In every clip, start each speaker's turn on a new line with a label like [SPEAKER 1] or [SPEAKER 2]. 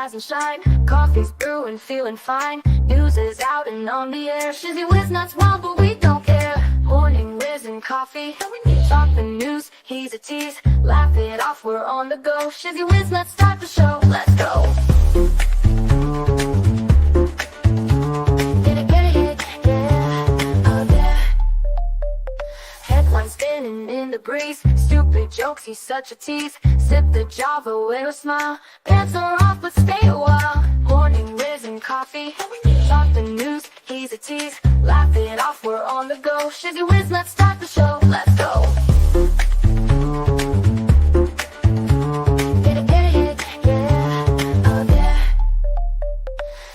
[SPEAKER 1] rise and shine. Coffee's brewing, feeling fine. News is out and on the air. Shizzy Whiz nuts wild, but we don't care. Morning Whiz and Coffee. Talk the news, he's a tease. Laugh it off, we're on the go. Shizzy Whiz nuts, start the show. Let's go. Spinning in the breeze, stupid jokes, he's such a tease. Sip the Java, wear a smile. Pants are off, but stay a while. Morning Whiz and Coffee. Talk the news, he's a tease. Laugh it off, we're on the go. Shizzy Whiz, let's start the show. Let's go.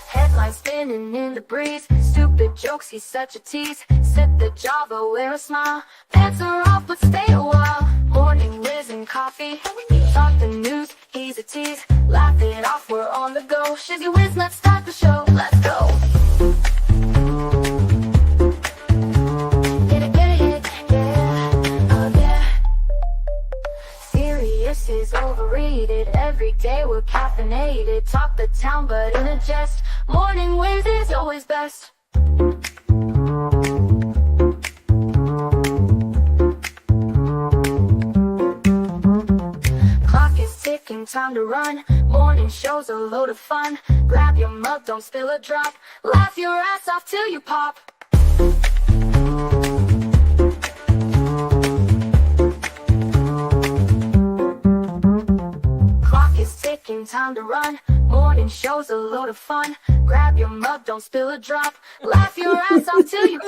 [SPEAKER 1] Headlines spinning in the breeze. Stupid jokes, he's such a tease. Sip the Java, wear a smile. Pants are off, but stay a while. Morning Whiz and Coffee. Talk the news, he's a tease. Laugh it off, we're on the go. Shizzy Whiz, let's start the show. Let's go. Serious is overrated. Every day we're caffeinated. Talk the town, but in a jest. Morning Whiz is always best. Time to run. Morning show's a load of fun. Grab your mug, don't spill a drop. Laugh your ass off till you pop. Clock is ticking, time to run. Morning show's a load of fun. Grab your mug, don't spill a drop. Laugh your ass off till you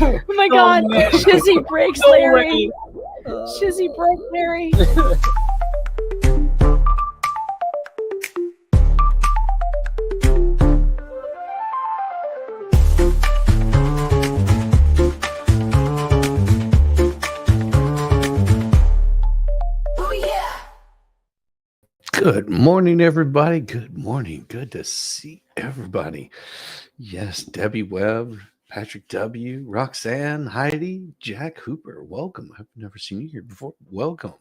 [SPEAKER 2] Oh my God! Shizzy breaks Larry. Shizzy broke Larry.
[SPEAKER 3] Good morning, everybody. Good morning. Good to see everybody. Yes, Debbie Webb, Patrick W., Roxanne, Heidi, Jack Hooper. Welcome. I've never seen you here before. Welcome.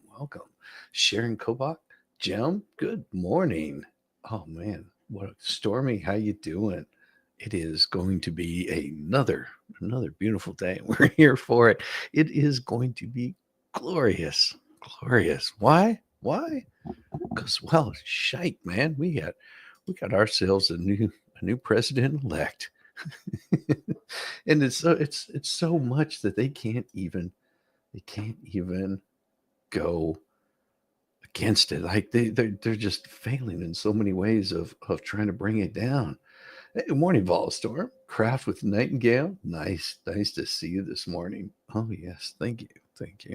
[SPEAKER 3] Sharon Kobach, Jem. Good morning. Oh man, what a stormy. How you doing? It is going to be another beautiful day. We're here for it. It is going to be glorious. Why? Because, well, shite, man. We got ourselves a new president-elect. And it's so much that they can't even go against it. Like they're just failing in so many ways of trying to bring it down. Hey, morning, Volstorm. Craft with Nightingale. Nice to see you this morning. Oh yes, thank you.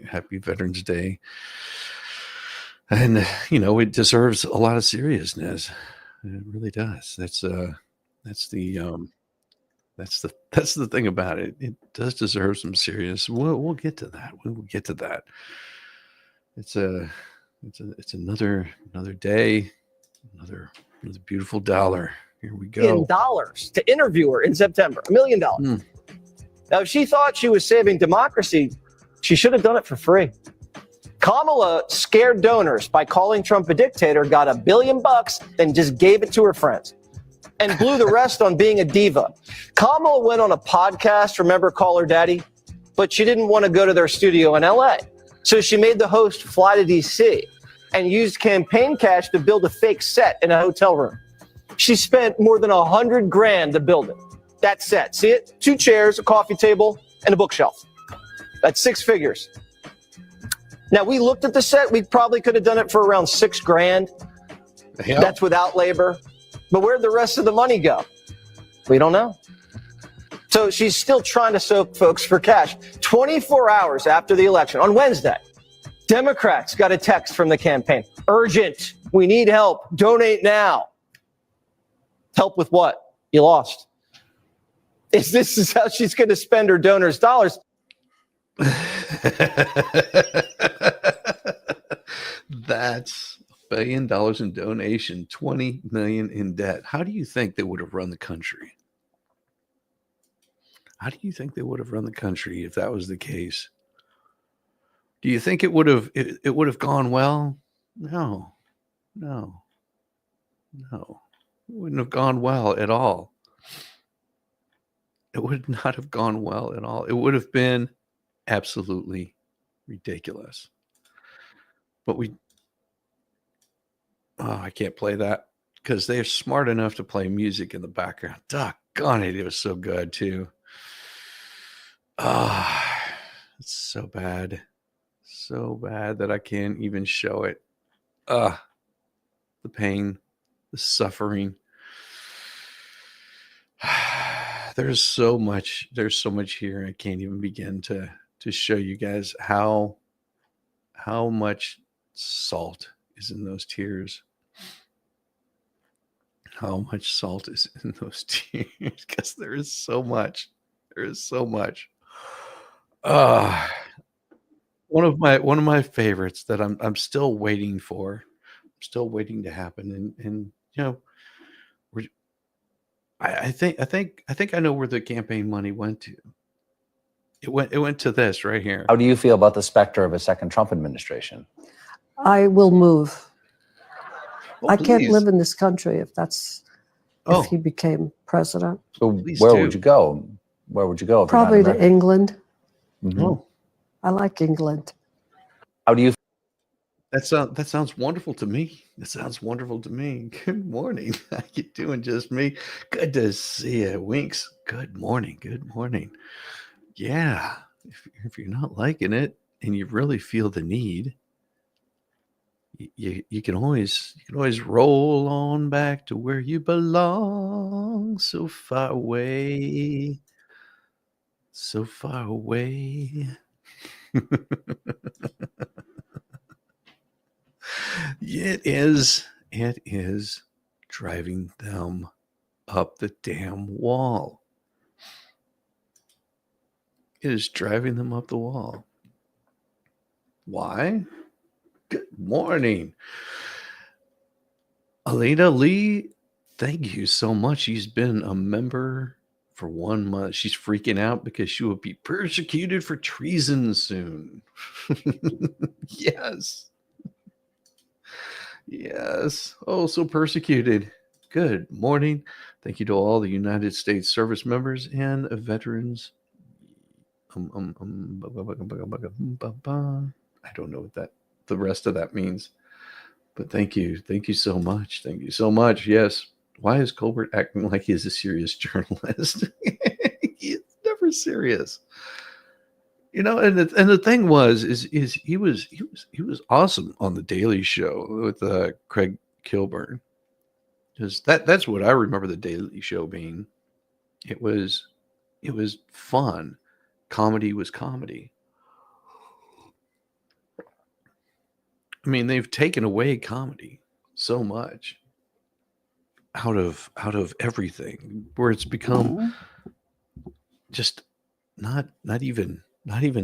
[SPEAKER 3] Happy Veterans Day. And it deserves a lot of seriousness. It really does. That's the thing about it. It does deserve some serious. We'll get to that. We will get to that. It's another day, another beautiful dollar. Here we go.
[SPEAKER 4] $1 to interview her in September. $1 million. Now, if she thought she was saving democracy, she should have done it for free. Kamala scared donors by calling Trump a dictator, got $1 billion, then just gave it to her friends and blew the rest on being a diva. Kamala went on a podcast, remember Call Her Daddy, but she didn't want to go to their studio in LA. So she made the host fly to DC and used campaign cash to build a fake set in a hotel room. She spent more than $100,000 to build it. That set, see it? 2 chairs, a coffee table, and a bookshelf. That's 6 figures. Now, we looked at the set. We probably could have done it for around $6,000.
[SPEAKER 3] Yeah.
[SPEAKER 4] That's without labor. But where'd the rest of the money go? We don't know. So she's still trying to soak folks for cash. 24 hours after the election, on Wednesday, Democrats got a text from the campaign. Urgent. We need help. Donate now. Help with what? You lost. This is how she's going to spend her donors' dollars.
[SPEAKER 3] That's $1 billion in donation, $20 million in debt. How do you think they would have run the country? How do you think they would have run the country if that was the case? Do you think it would have gone well? No, no, no. It wouldn't have gone well at all. It would not have gone well at all. It would have been absolutely ridiculous. But I can't play that because they're smart enough to play music in the background. Doggone it, it was so good too. It's so bad that I can't even show it. The pain, the suffering. There's so much here. I can't even begin to show you guys how much salt is in those tears. How much salt is in those tears? Because there is so much. There is so much. One of my favorites that I'm still waiting for. I'm still waiting to happen. And I think I know where the campaign money went to. It went to this right here.
[SPEAKER 5] How do you feel about the specter of a second Trump administration?
[SPEAKER 2] I will move.
[SPEAKER 3] Well,
[SPEAKER 2] I can't
[SPEAKER 3] please.
[SPEAKER 2] live in this country if
[SPEAKER 3] Oh.
[SPEAKER 2] he became president.
[SPEAKER 5] So
[SPEAKER 3] Please
[SPEAKER 5] where
[SPEAKER 3] do.
[SPEAKER 5] would you go? Where would you go? If you're not
[SPEAKER 2] Probably to
[SPEAKER 5] American?
[SPEAKER 2] England.
[SPEAKER 5] Mhm.
[SPEAKER 3] Oh,
[SPEAKER 2] I like England.
[SPEAKER 5] How do you
[SPEAKER 3] that sounds wonderful to me. That sounds wonderful to me. Good morning. How you doing, just me? Good to see you, Winks. Good morning. Good morning. Yeah. If you're not liking it and you really feel the need, you can always roll on back to where you belong. So far away. So far away. It is driving them up the damn wall. It is driving them up the wall. Why? Good morning. Alina Lee, thank you so much. She's been a member for 1 month. She's freaking out because she will be persecuted for treason soon. Yes. Yes. Oh, so persecuted. Good morning. Thank you to all the United States service members and veterans. I don't know what the rest of that means, but thank you. Thank you so much. Thank you so much. Yes. Why is Colbert acting like he's a serious journalist? He's never serious. And the thing was he was awesome on the Daily Show with Craig Kilburn, because that's what I remember the Daily Show being. It was fun. Comedy was comedy. I mean, they've taken away comedy so much out of everything, where it's become just not even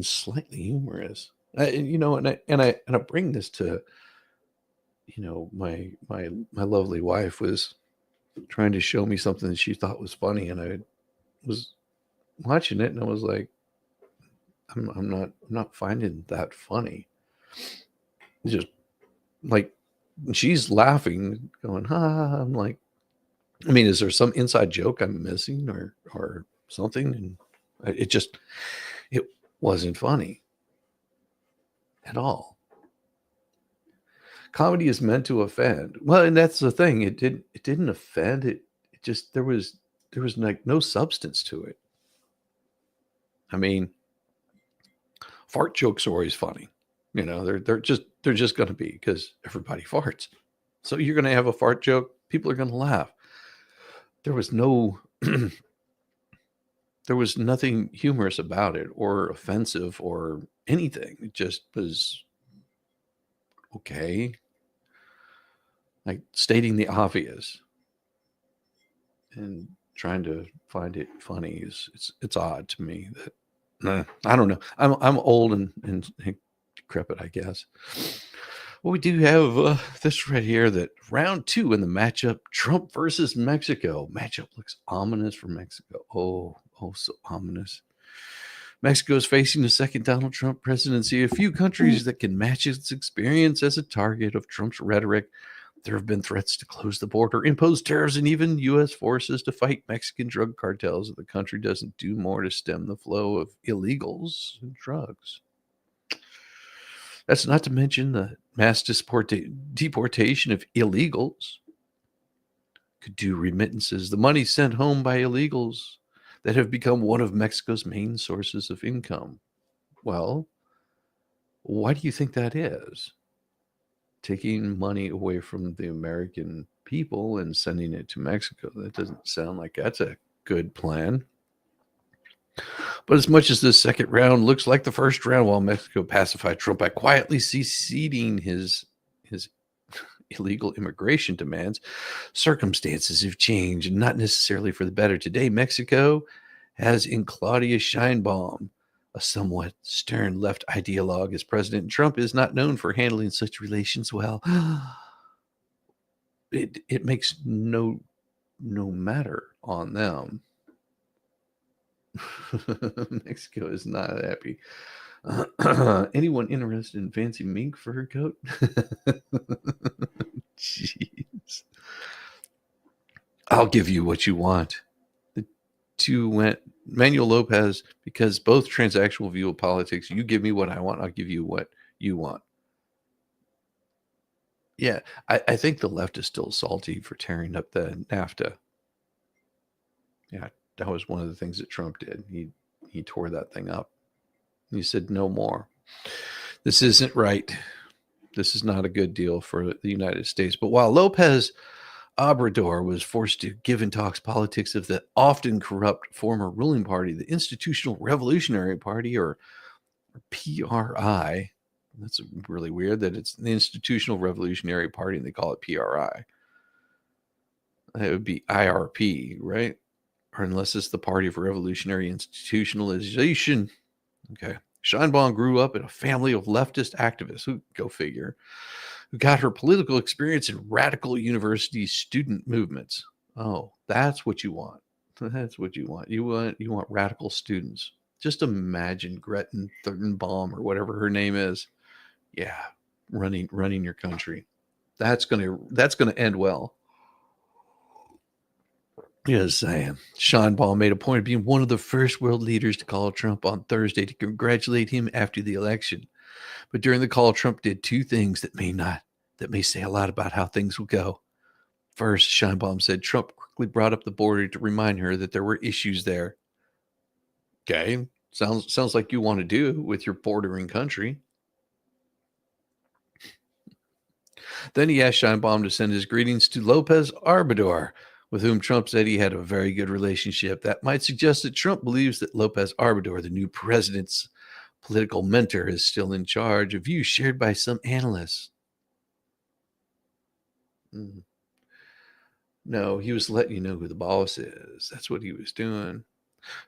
[SPEAKER 3] slightly humorous. And I bring this to, my lovely wife was trying to show me something that she thought was funny, and I was watching it and I was like, I'm not finding that funny. It's just like, she's laughing, going, ha. I'm like, I mean, is there some inside joke I'm missing or something? And it wasn't funny at all. Comedy is meant to offend. Well, and that's the thing. It didn't offend. It just, there was like no substance to it. I mean, fart jokes are always funny. They're just going to be, because everybody farts. So you're going to have a fart joke. People are going to laugh. There was nothing humorous about it or offensive or anything. It just was okay. Like stating the obvious and trying to find it funny it's odd to me. That I don't know. I'm old and decrepit, I guess. Well, we do have this right here, that round 2 in the matchup, Trump versus Mexico. Matchup looks ominous for Mexico. Oh Oh, so ominous. Mexico is facing a second Donald Trump presidency. A few countries that can match its experience as a target of Trump's rhetoric. There have been threats to close the border, impose tariffs, and even U.S. forces to fight Mexican drug cartels if the country doesn't do more to stem the flow of illegals and drugs. That's not to mention the mass deportation of illegals. Could do remittances, the money sent home by illegals that have become one of Mexico's main sources of income. Well, why do you think that is? Taking money away from the American people and sending it to Mexico. That doesn't sound like that's a good plan. But as much as this second round looks like the first round, while Mexico pacified Trump by quietly seceding his illegal immigration demands, circumstances have changed, and not necessarily for the better. Today, Mexico has in Claudia Sheinbaum, a somewhat stern left ideologue, as President Trump is not known for handling such relations well. It makes no matter on them. Mexico is not happy. Anyone interested in fancy mink fur coat? Jeez. I'll give you what you want. The two went Manuel Lopez, because both transactional view of politics. You give me what I want, I'll give you what you want. Yeah, I think the left is still salty for tearing up the NAFTA. Yeah, that was one of the things that Trump did. He tore that thing up. He said, no more. This isn't right. This is not a good deal for the United States. But while Lopez Obrador was forced to give and talk politics of the often corrupt former ruling party, the Institutional Revolutionary Party, or PRI. That's really weird that it's the Institutional Revolutionary Party and they call it PRI. It would be IRP, right? Or unless it's the Party of Revolutionary Institutionalization. Okay. Sheinbaum grew up in a family of leftist activists, who, go figure, who got her political experience in radical university student movements. Oh, that's what you want. That's what you want. You want radical students. Just imagine Greta Thunberg or whatever her name is. Yeah, running your country. That's gonna end well. Yes, saying. Sheinbaum made a point of being one of the first world leaders to call Trump on Thursday to congratulate him after the election. But during the call, Trump did two things that may say a lot about how things will go. First, Sheinbaum said Trump quickly brought up the border to remind her that there were issues there. Okay, sounds like you want to do with your bordering country. Then he asked Sheinbaum to send his greetings to Lopez Obrador, with whom Trump said he had a very good relationship. That might suggest that Trump believes that Lopez Obrador, the new president's political mentor, is still in charge, a view shared by some analysts. No, he was letting you know who the boss is. That's what he was doing.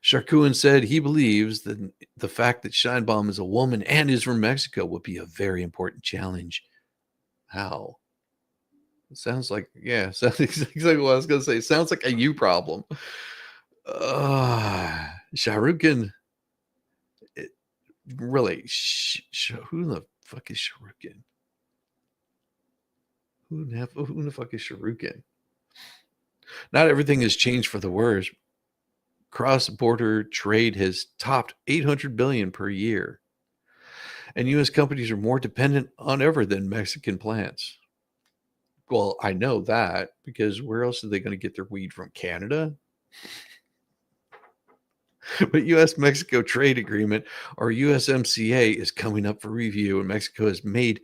[SPEAKER 3] Sharkuin said he believes that the fact that Sheinbaum is a woman and is from Mexico will be a very important challenge. How? It sounds like, sounds exactly what I was going to say. It sounds like a you problem. Shahrukh, really, who the fuck is Shahrukh? Who the fuck is Shahrukh? Not everything has changed for the worse. Cross-border trade has topped $800 billion per year. And U.S. companies are more dependent on ever than Mexican plants. Well, I know that, because where else are they going to get their weed from? Canada? But U.S.-Mexico trade agreement, or USMCA, is coming up for review, and Mexico has made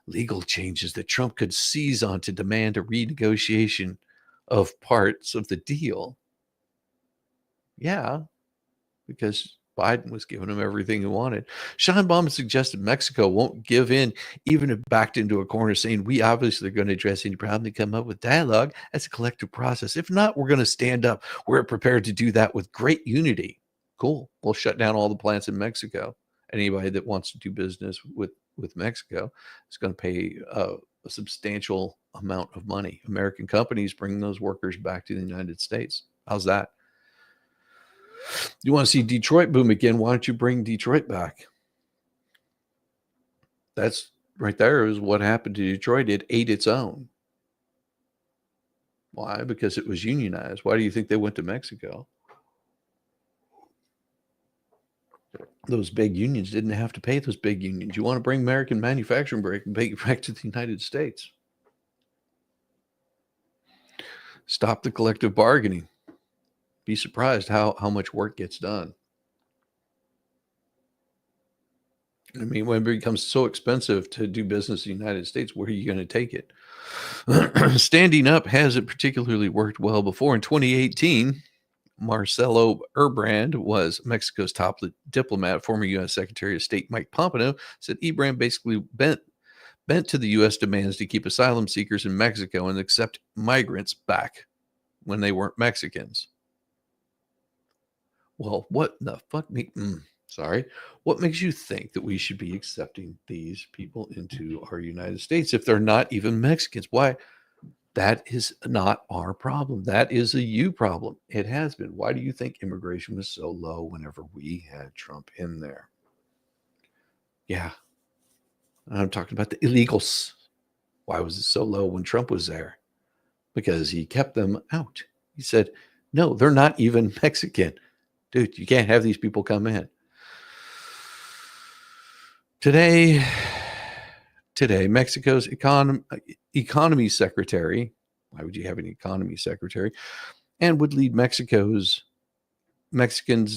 [SPEAKER 3] legal changes that Trump could seize on to demand a renegotiation of parts of the deal. Yeah, because Biden was giving him everything he wanted. Sheinbaum suggested Mexico won't give in, even if backed into a corner, saying, we obviously are going to address any problem and come up with dialogue as a collective process. If not, we're going to stand up. We're prepared to do that with great unity. Cool. We'll shut down all the plants in Mexico. Anybody that wants to do business with Mexico is going to pay a substantial amount of money. American companies bring those workers back to the United States. How's that? You want to see Detroit boom again? Why don't you bring Detroit back? That's right there is what happened to Detroit. It ate its own. Why? Because it was unionized. Why do you think they went to Mexico? Those big unions didn't have to pay those big unions. You want to bring American manufacturing back to the United States. Stop the collective bargaining. Be surprised how much work gets done. I mean, when it becomes so expensive to do business in the United States, where are you going to take it? Standing up hasn't particularly worked well before. In 2018, Marcelo Ebrard was Mexico's top diplomat. Former U.S. Secretary of State Mike Pompeo said Ebrard basically bent to the U.S. demands to keep asylum seekers in Mexico and accept migrants back when they weren't Mexicans. Well, what the fuck? What makes you think that we should be accepting these people into our United States if they're not even Mexicans? Why? That is not our problem. That is a you problem. It has been. Why do you think immigration was so low whenever we had Trump in there? Yeah. I'm talking about the illegals. Why was it so low when Trump was there? Because he kept them out. He said, no, they're not even Mexican. Dude, you can't have these people come in. Today, Mexico's economy secretary, why would you have an economy secretary, and would lead Mexicans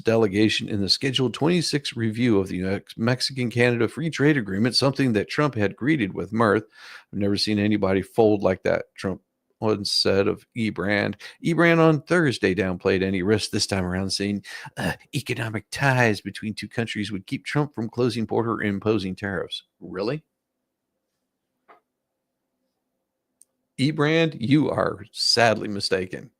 [SPEAKER 3] delegation in the scheduled 26th review of the Mexican-Canada Free Trade Agreement, something that Trump had greeted with mirth. I've never seen anybody fold like that, Trump once said of Ebrard. Ebrard on Thursday downplayed any risk this time around, saying economic ties between two countries would keep Trump from closing border and imposing tariffs. Really? Ebrard, you are sadly mistaken.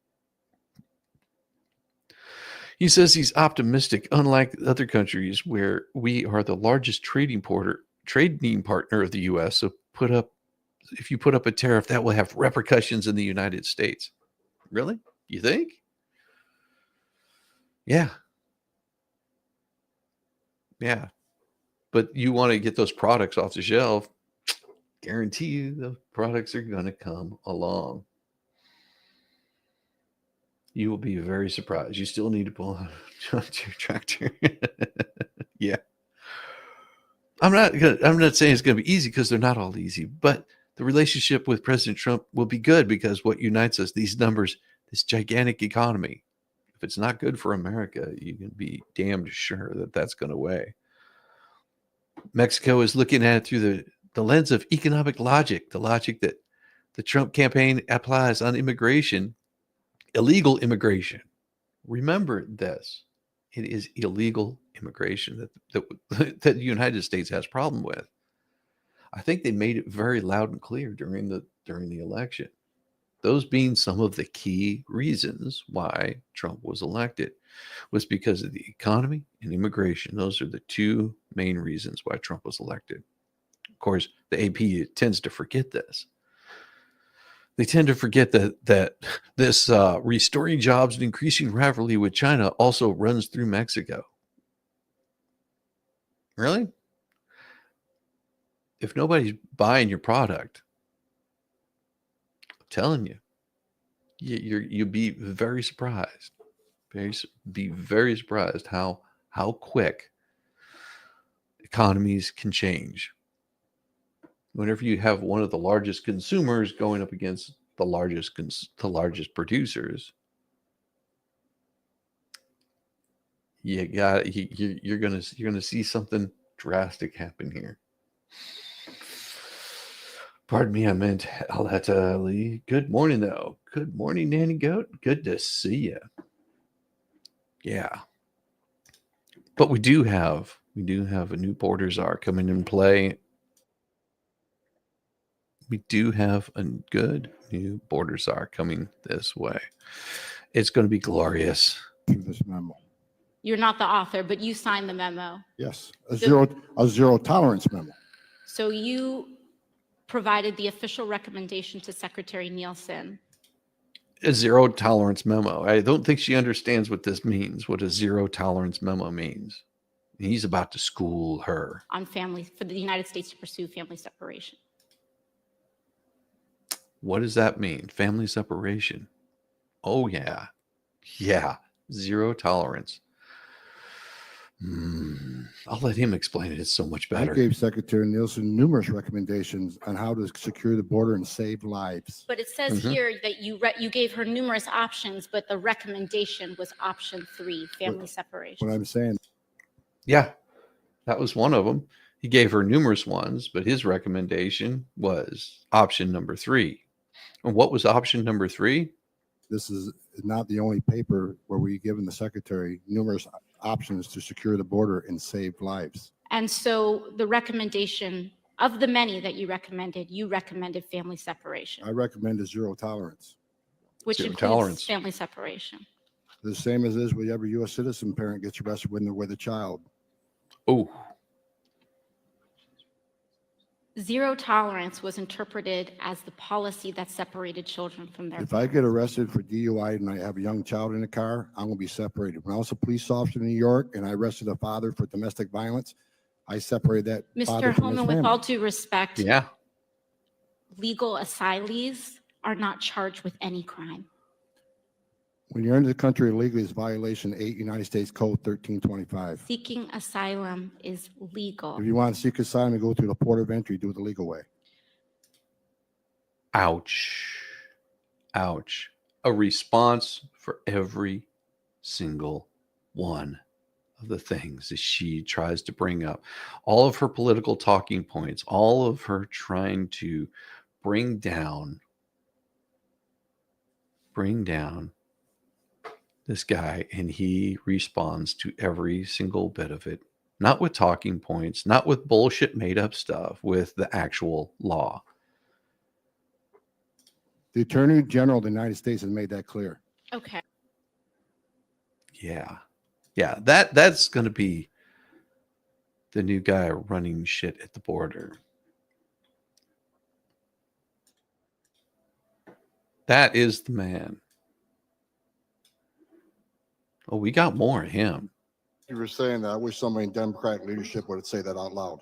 [SPEAKER 3] He says he's optimistic, unlike other countries where we are the largest trading partner of the U.S. So if you put up a tariff, that will have repercussions in the United States. Really? You think? Yeah. Yeah. But you want to get those products off the shelf, guarantee you the products are going to come along. You will be very surprised. You still need to pull out your tractor. Yeah. I'm not saying it's going to be easy, because they're not all easy, but the relationship with President Trump will be good, because what unites us, these numbers, this gigantic economy, if it's not good for America, you can be damned sure that that's going to weigh. Mexico is looking at it through the lens of economic logic, the logic that the Trump campaign applies on immigration, illegal immigration. Remember this. It is illegal immigration that the United States has problem with. I think they made it very loud and clear during the election. Those being some of the key reasons why Trump was elected, was because of the economy and immigration. Those are the two main reasons why Trump was elected. Of course, the AP tends to forget this. They tend to forget that this restoring jobs and increasing rivalry with China also runs through Mexico. Really? If nobody's buying your product, I'm telling you, you'll be very surprised. Be very surprised how quick economies can change. Whenever you have one of the largest consumers going up against the largest producers, you're gonna see something drastic happen here. Pardon me, I meant Alhata. Good morning, though. Good morning, Nanny Goat. Good to see you. Yeah, but we do have a new border czar coming in play. We do have a good new border czar coming this way. It's going to be glorious.
[SPEAKER 6] This memo.
[SPEAKER 7] You're not the author, but you signed the memo.
[SPEAKER 6] Yes, a zero tolerance memo.
[SPEAKER 7] So you provided the official recommendation to Secretary Nielsen.
[SPEAKER 3] a zero tolerance memo. I don't think she understands what this means, what a zero tolerance memo means. He's about to school her.
[SPEAKER 7] On family, for the United States to pursue family separation.
[SPEAKER 3] What does that mean? Family separation. Oh, yeah. Yeah. Zero tolerance. I'll let him explain it. It's so much
[SPEAKER 6] I
[SPEAKER 3] better.
[SPEAKER 6] gave Secretary Nielsen numerous recommendations on how to secure the border and save lives.
[SPEAKER 7] But it says here that you gave her numerous options, but the recommendation was option 3, family separation.
[SPEAKER 6] What I'm saying,
[SPEAKER 3] Yeah, that was one of them. He gave her numerous ones, but his recommendation was option number 3. And what was option number 3?
[SPEAKER 6] this is not the only paper where we've given the secretary numerous options to secure the border and save lives.
[SPEAKER 7] And so the recommendation of the many that you recommended family separation,
[SPEAKER 6] I recommend a zero tolerance.
[SPEAKER 7] which
[SPEAKER 3] Zero
[SPEAKER 7] includes
[SPEAKER 3] tolerance.
[SPEAKER 7] family separation.
[SPEAKER 6] The same as is with every U.S. citizen parent gets arrested when they're with a child.
[SPEAKER 3] Oh,
[SPEAKER 7] Zero tolerance was interpreted as the policy that separated children from their
[SPEAKER 6] If I get arrested for DUI and I have a young child in the car, I'm going to be separated. When I was a police officer in New York and I arrested a father for domestic violence, I separated that father
[SPEAKER 7] Mr.
[SPEAKER 6] from his
[SPEAKER 7] Holman, with
[SPEAKER 6] family.
[SPEAKER 7] all due respect,
[SPEAKER 3] yeah.
[SPEAKER 7] legal asylees are not charged with any crime.
[SPEAKER 6] When you're into the country illegally, it's violation 8 United States Code 1325.
[SPEAKER 7] Seeking asylum is legal.
[SPEAKER 6] If you want to seek asylum and go through the port of entry, do it the legal way.
[SPEAKER 3] Ouch. Ouch. A response for every single one of the things that she tries to bring up. All of her political talking points, all of her trying to bring down this guy, and he responds to every single bit of it. Not with talking points, not with bullshit made up stuff, with the actual law.
[SPEAKER 6] The Attorney General of the United States has made that clear.
[SPEAKER 7] Okay.
[SPEAKER 3] Yeah. Yeah, that's going to be the new guy running shit at the border. That is the man. Oh, we got more of him.
[SPEAKER 6] You were saying that. I wish somebody in Democratic leadership would say that out loud.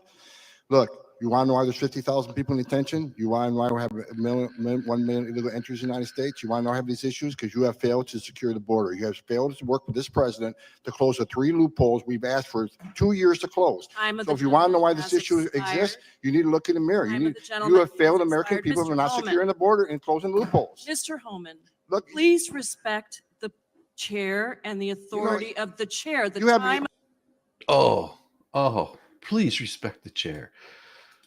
[SPEAKER 6] Look, you want to know why there's 50,000 people in detention? You want to know why we have 1 million illegal entries in the United States? You want to know why we have these issues? Because you have failed to secure the border. You have failed to work with this president to close the 3 loopholes we've asked for 2 years to close. So if you want to know why this issue exists, you need to look in the mirror. You have failed American people for not securing the border and closing loopholes.
[SPEAKER 8] Mr. Holman,
[SPEAKER 6] Look,
[SPEAKER 8] please respect the chair and the authority of the chair. The
[SPEAKER 6] you have-
[SPEAKER 8] time
[SPEAKER 3] Oh, please respect the chair.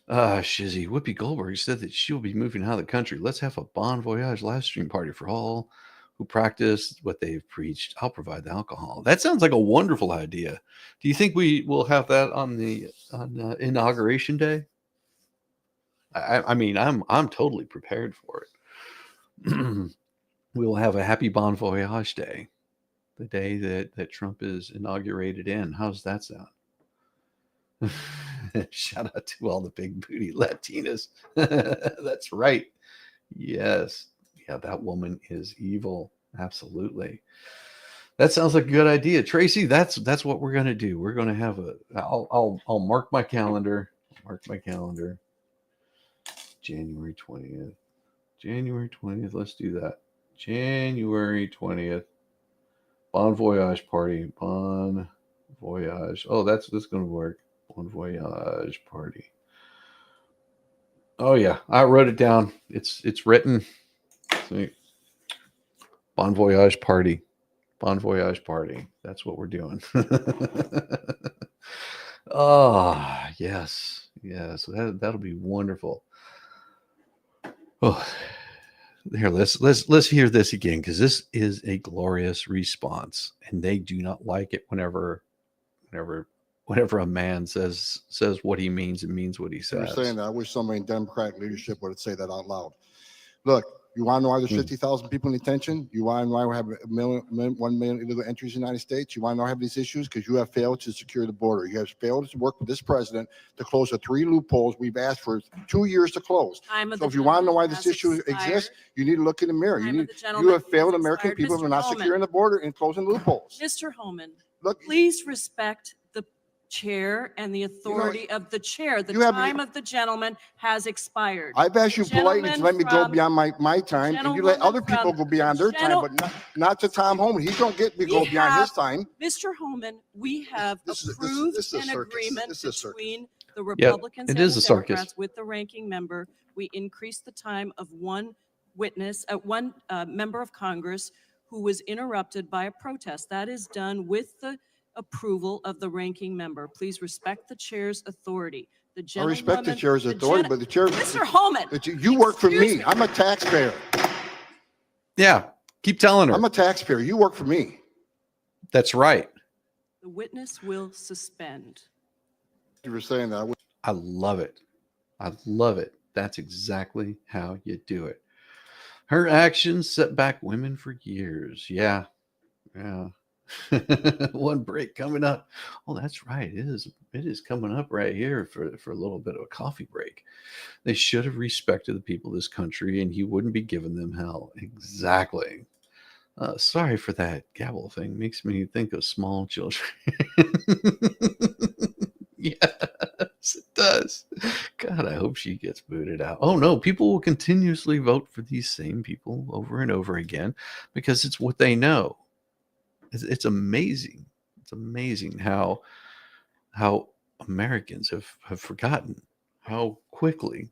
[SPEAKER 3] Shizzy, Whoopi Goldberg said that she'll be moving out of the country. Let's have a bon voyage live stream party for all who practice what they've preached. I'll provide the alcohol. That sounds like a wonderful idea. Do you think we will have that on inauguration day? I mean, I'm totally prepared for it. We will have a happy bon voyage day, the day that Trump is inaugurated in. How's that sound? Shout out to all the big booty Latinas. That's right. Yes. Yeah, that woman is evil. Absolutely. That sounds like a good idea. Tracy, that's what we're gonna do. We're gonna have I'll mark my calendar. January 20th. January 20th. Let's do that. January 20th. Bon voyage party. Bon voyage. Oh, that's gonna work. Bon voyage party. Oh yeah, I wrote it down. It's written. See. Bon voyage party. Bon voyage party. That's what we're doing. Oh yes, that'll be wonderful. Oh, here, let's hear this again, because this is a glorious response, and they do not like it whenever a man says what he means and means what he
[SPEAKER 6] You're
[SPEAKER 3] says.
[SPEAKER 6] saying that. I wish somebody in Democratic leadership would say that out loud. Look, You want to know why there's 50,000 people in detention? You want to know why we have 1 million illegal entries in the United States? You want to know why we have these issues? Because you have failed to secure the border. You have failed to work with this president to close the 3 loopholes we've asked for 2 years to close. So if you want to know why this issue exists, you need to look in the mirror. You have failed American people for not securing the border and closing loopholes.
[SPEAKER 8] Mr. Holman,
[SPEAKER 6] Look,
[SPEAKER 8] please respect the chair and the authority of the chair. The time of the gentleman has expired.
[SPEAKER 6] I've asked you politely to let me go beyond my time, and you let other people go beyond their time, but not to Tom Holman. He don't get to go beyond his time.
[SPEAKER 8] Mr. Holman, we have approved an agreement between the
[SPEAKER 3] Yep,
[SPEAKER 8] Republicans
[SPEAKER 3] it
[SPEAKER 8] and
[SPEAKER 3] is
[SPEAKER 8] the
[SPEAKER 3] a circus.
[SPEAKER 8] Democrats with the ranking member. We increased the time of one witness, one member of Congress who was interrupted by a protest. That is done with the approval of the ranking member. Please respect the chair's authority. The
[SPEAKER 6] I respect the chair's authority, but the chair,
[SPEAKER 8] Mr. Holman,
[SPEAKER 6] you work for
[SPEAKER 8] excuse
[SPEAKER 6] me. I'm a taxpayer.
[SPEAKER 3] Yeah, keep telling her.
[SPEAKER 6] I'm a taxpayer. You work for me.
[SPEAKER 3] That's right.
[SPEAKER 8] the witness will suspend.
[SPEAKER 6] You were saying that.
[SPEAKER 3] I love it. I love it. That's exactly how you do it. Her actions set back women for years. Yeah. Yeah. One break coming up. Oh, that's right. It is coming up right here for a little bit of a coffee break. They should have respected the people of this country, and he wouldn't be giving them hell. Exactly. Sorry for that gavel thing. Makes me think of small children. Yes, it does. God, I hope she gets booted out. Oh no, people will continuously vote for these same people over and over again because it's what they know. It's amazing. It's amazing how Americans have forgotten how quickly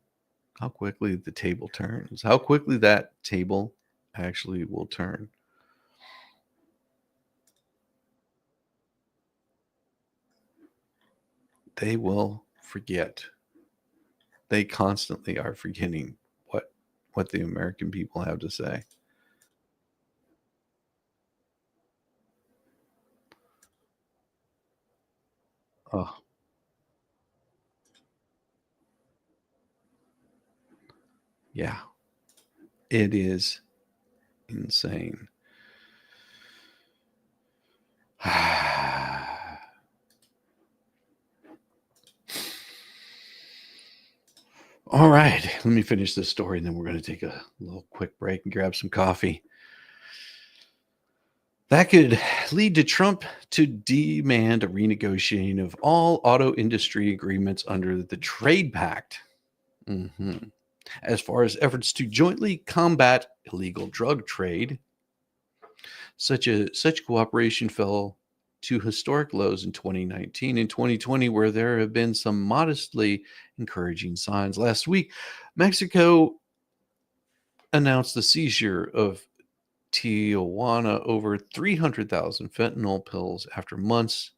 [SPEAKER 3] the table turns, how quickly that table actually will turn. They will forget. They constantly are forgetting what the American people have to say. Oh. Yeah. It is insane. All right, let me finish this story and then we're going to take a little quick break and grab some coffee. That could lead to Trump to demand a renegotiating of all auto industry agreements under the Trade Pact. As far as efforts to jointly combat illegal drug trade, such cooperation fell to historic lows in 2019 and 2020, where there have been some modestly encouraging signs. Last week, Mexico announced the seizure of Tijuana over 300,000 fentanyl pills after months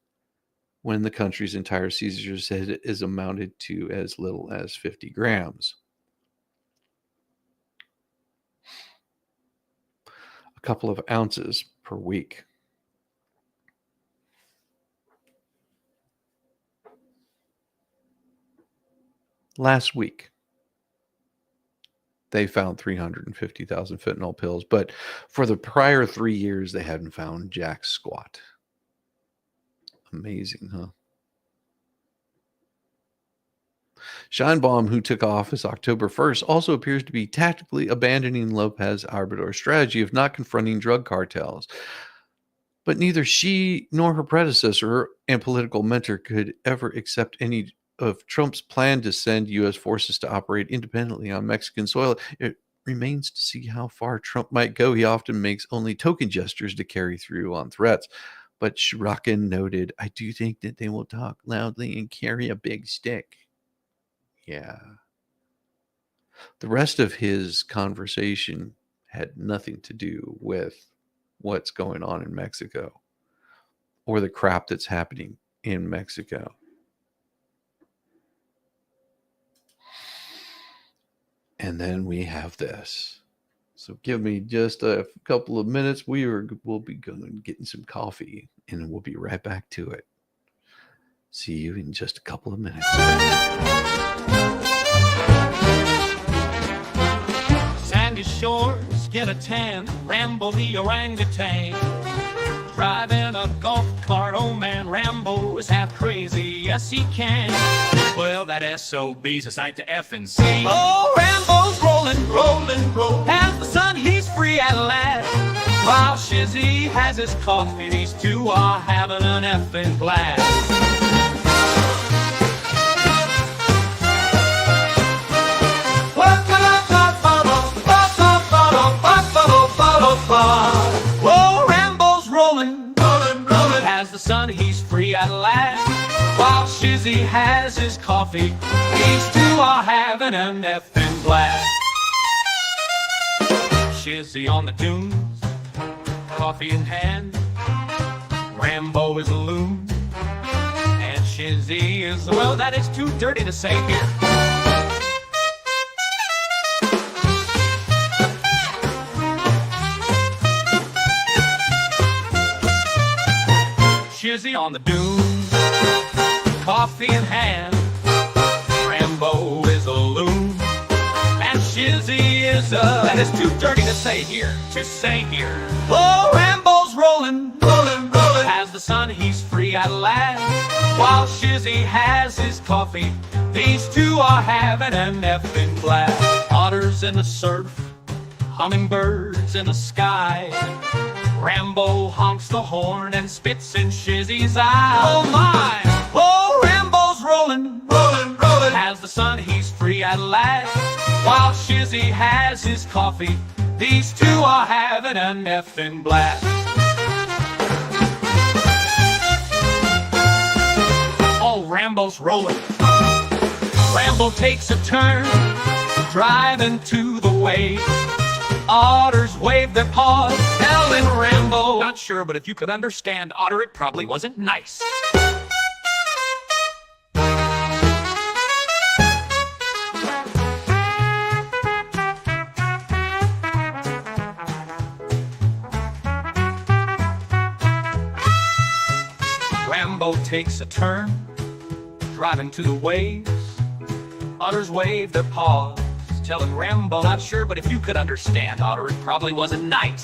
[SPEAKER 3] when the country's entire seizures is amounted to as little as 50 grams. A couple of ounces per week. Last week, they found 350,000 fentanyl pills, but for the prior 3 years, they hadn't found jack squat. Amazing, huh? Scheinbaum, who took office October 1st, also appears to be tactically abandoning Lopez Obrador's strategy of not confronting drug cartels. But neither she nor her predecessor and political mentor could ever accept any of Trump's plan to send U.S. forces to operate independently on Mexican soil. It remains to see how far Trump might go. He often makes only token gestures to carry through on threats. But Shrakin noted, I do think that they will talk loudly and carry a big stick. Yeah. The rest of his conversation had nothing to do with what's going on in Mexico or the crap that's happening in Mexico. And then we have this. So give me just a couple of minutes. We'll be going and getting some coffee, and we'll be right back to it. See you in just a couple of minutes.
[SPEAKER 9] Sandy his shores, get a tan, Rambo the orangutan. Driving a golf cart, oh man, Rambo is half crazy, yes he can. Well, that SOB's a sight to F and C. Oh, Rambo's rolling, rolling, rolling. As the sun, he's free at last. While Shizzy has his coffee, these two are having an effing blast. Whoa, Rambo's rolling, rolling, rolling. As the sun, he's free at last. While Shizzy has his coffee, these two are having an effing blast. Shizzy on the dunes, coffee in hand. Rambo is a loon, and Shizzy is, well, that is too dirty to say here. Shizzy on the dunes, coffee in hand. Rambo is a loon, and Shizzy is a, that is too dirty to say here, Oh, Rambo's rolling, rolling, rolling. As the sun, he's free at last. While Shizzy has his coffee, these two are having an effing blast. Otters in the surf, hummingbirds in the sky. Rambo honks the horn and spits in Shizzy's eye. Oh my! Oh, Rambo's rolling, rolling, rolling. As the sun, he's free at last. While Shizzy has his coffee, these two are having an effing blast. Oh, Rambo's rolling. Rambo takes a turn, driving to the way. Otters wave their paws, telling Rambo, not sure, but if you could understand, Otter, it probably wasn't nice. Rambo takes a turn, driving to the waves. Otters wave their paws, telling Rambo, not sure, but if you could understand, Otter, it probably wasn't nice.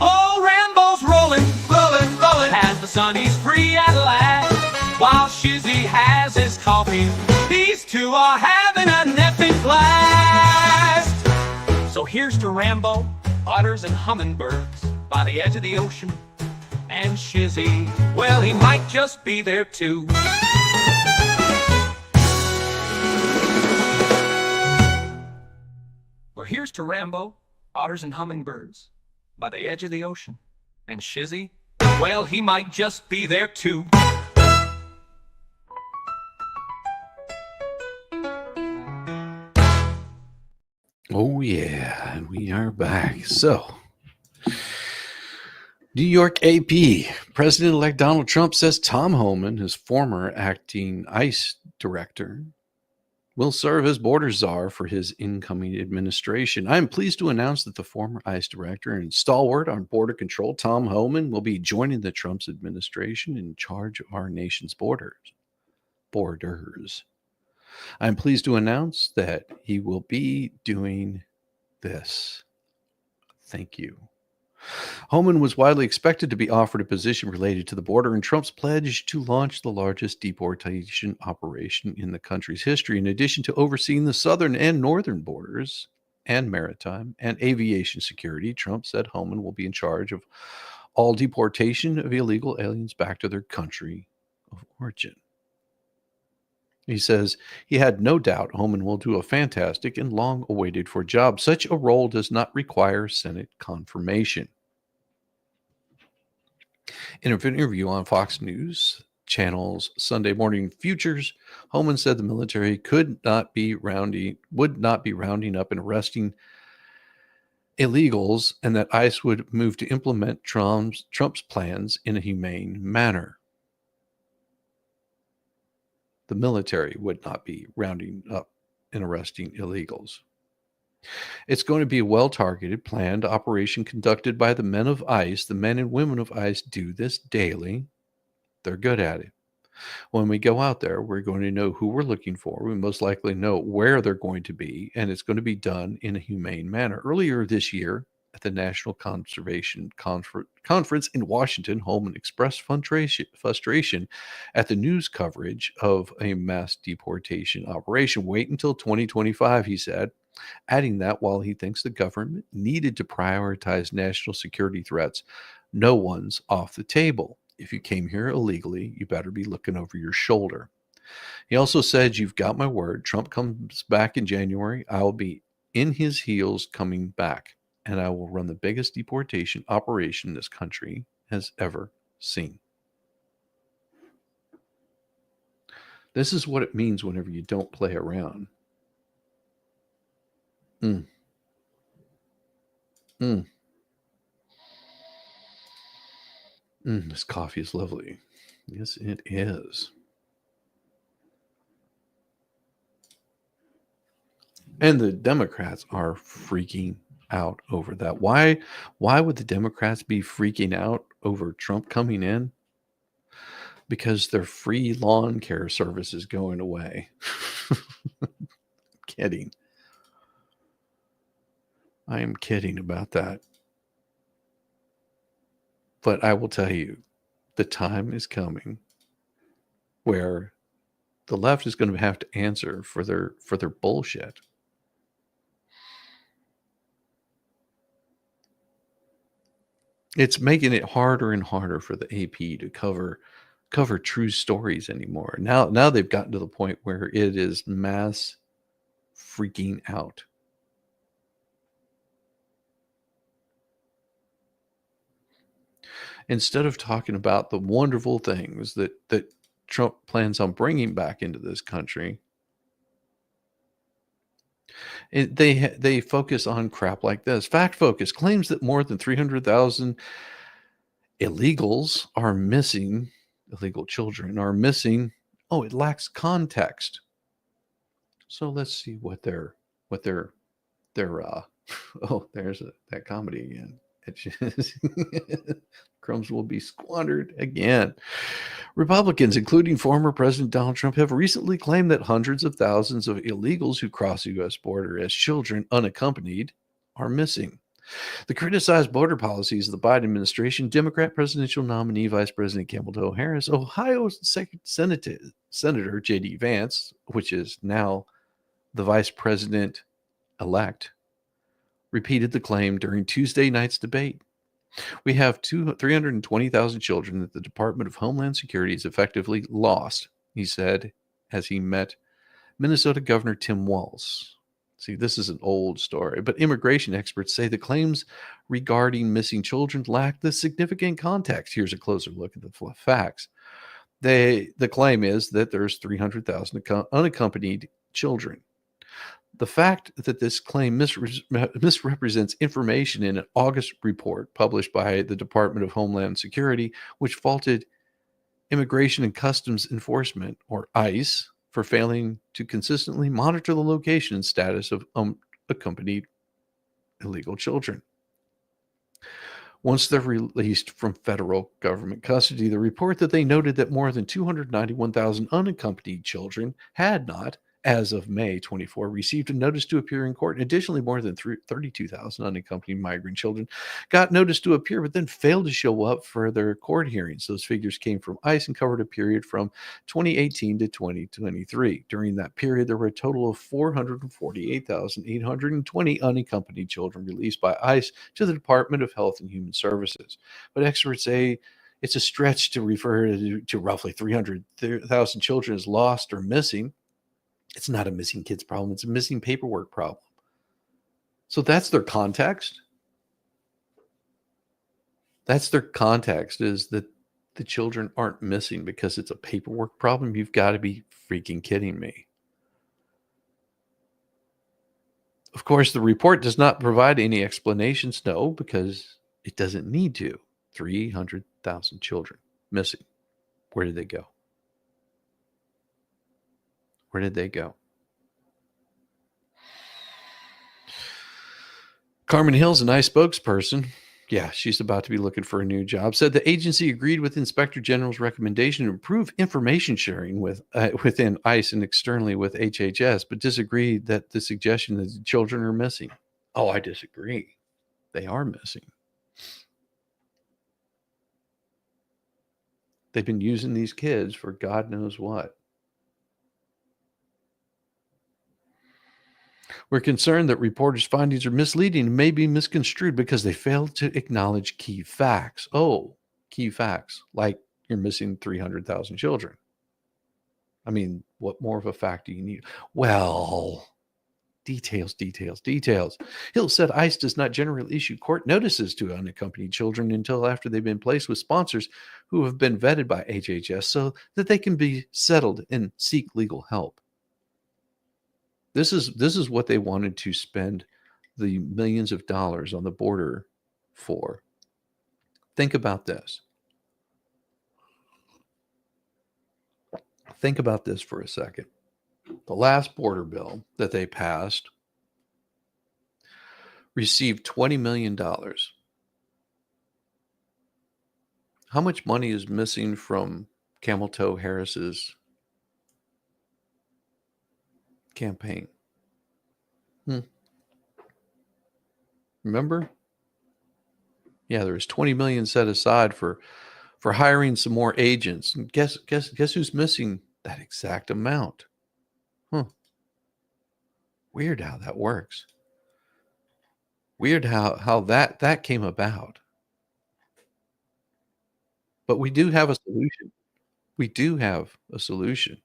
[SPEAKER 9] Oh, Rambo's rolling, rolling, rolling. As the sun, he's free at last. While Shizzy has his coffee, these two are having a effing blast. So here's to Rambo, otters and hummingbirds by the edge of the ocean. And Shizzy, well, he might just be there too. Here's to Rambo, otters and hummingbirds by the edge of the ocean. And Shizzy, well, he might just be there too.
[SPEAKER 3] Oh, yeah, and we are back. So, New York AP, President-elect Donald Trump says Tom Homan, his former acting ICE director, will serve as border czar for his incoming administration. I am pleased to announce that the former ICE director and stalwart on border control, Tom Homan, will be joining the Trump's administration in charge of our nation's borders. I am pleased to announce that he will be doing this. Thank you. Homan was widely expected to be offered a position related to the border and Trump's pledge to launch the largest deportation operation in the country's history, in addition to overseeing the southern and northern borders and maritime and aviation security. Trump said Homan will be in charge of all deportation of illegal aliens back to their country of origin. He says he had no doubt Homan will do a fantastic and long-awaited for job. Such a role does not require Senate confirmation. In an interview on Fox News Channel's Sunday Morning Futures, Homan said the military would not be rounding up and arresting illegals, and that ICE would move to implement Trump's plans in a humane manner. The military would not be rounding up and arresting illegals. It's going to be a well-targeted, planned operation conducted by the men of ICE. The men and women of ICE do this daily. They're good at it. When we go out there, we're going to know who we're looking for. We most likely know where they're going to be, and it's going to be done in a humane manner. Earlier this year, at the National Conservation Conference in Washington, Holman expressed frustration at the news coverage of a mass deportation operation. Wait until 2025, he said, adding that while he thinks the government needed to prioritize national security threats, no one's off the table. If you came here illegally, you better be looking over your shoulder. He also said, "You've got my word. Trump comes back in January. I will be in his heels coming back, and I will run the biggest deportation operation this country has ever seen." This is what it means whenever you don't play around. This coffee is lovely. Yes, it is. And the Democrats are freaking out over that. Why would the Democrats be freaking out over Trump coming in? Because their free lawn care service is going away. Kidding. I am kidding about that. But I will tell you, the time is coming where the left is going to have to answer for their bullshit. It's making it harder and harder for the AP to cover true stories anymore. Now they've gotten to the point where it is mass freaking out. Instead of talking about the wonderful things that Trump plans on bringing back into this country, they focus on crap like this. Fact Focus claims that more than 300,000 illegals are missing. Illegal children are missing. Oh, it lacks context. So let's see what their oh, there's that comedy again. It's just crumbs will be squandered again. Republicans, including former President Donald Trump, have recently claimed that hundreds of thousands of illegals who cross the U.S. border as children unaccompanied are missing. The criticized border policies of the Biden administration, Democrat presidential nominee Vice President Kamala Harris, Ohio Senator J.D. Vance, which is now the Vice President-elect, repeated the claim during Tuesday night's debate. We have 320,000 children that the Department of Homeland Security has effectively lost, he said, as he met Minnesota Governor Tim Walz. See, this is an old story, but immigration experts say the claims regarding missing children lack the significant context. Here's a closer look at the facts. The claim is that there's 300,000 unaccompanied children. The fact that this claim misrepresents information in an August report published by the Department of Homeland Security, which faulted Immigration and Customs Enforcement, or ICE, for failing to consistently monitor the location and status of unaccompanied illegal children. Once they're released from federal government custody, the report that they noted that more than 291,000 unaccompanied children had not, as of May 24, received a notice to appear in court. Additionally, more than 32,000 unaccompanied migrant children got notice to appear, but then failed to show up for their court hearings. Those figures came from ICE and covered a period from 2018 to 2023. During that period, there were a total of 448,820 unaccompanied children released by ICE to the Department of Health and Human Services. But experts say it's a stretch to refer to roughly 300,000 children as lost or missing. It's not a missing kids problem. It's a missing paperwork problem. So that's their context. That's their context, is that the children aren't missing because it's a paperwork problem. You've got to be freaking kidding me. Of course, the report does not provide any explanations. No, because it doesn't need to. 300,000 children missing. Where did they go? Where did they go? Carmen Hill's a nice spokesperson. Yeah, she's about to be looking for a new job. Said the agency agreed with Inspector General's recommendation to improve information sharing within ICE and externally with HHS, but disagreed that the suggestion that the children are missing. Oh, I disagree. They are missing. They've been using these kids for God knows what. We're concerned that reporters' findings are misleading and may be misconstrued because they fail to acknowledge key facts. Oh, key facts, like you're missing 300,000 children. I mean, what more of a fact do you need? Well, details. Hill said ICE does not generally issue court notices to unaccompanied children until after they've been placed with sponsors who have been vetted by HHS so that they can be settled and seek legal help. This is what they wanted to spend the millions of dollars on the border for. Think about this. Think about this for a second. The last border bill that they passed received $20 million. How much money is missing from Camel Toe Harris's campaign? Remember? Yeah, there was 20 million set aside for hiring some more agents. And guess who's missing that exact amount? Weird how that works. Weird how that came about. But we do have a solution. We do have a solution.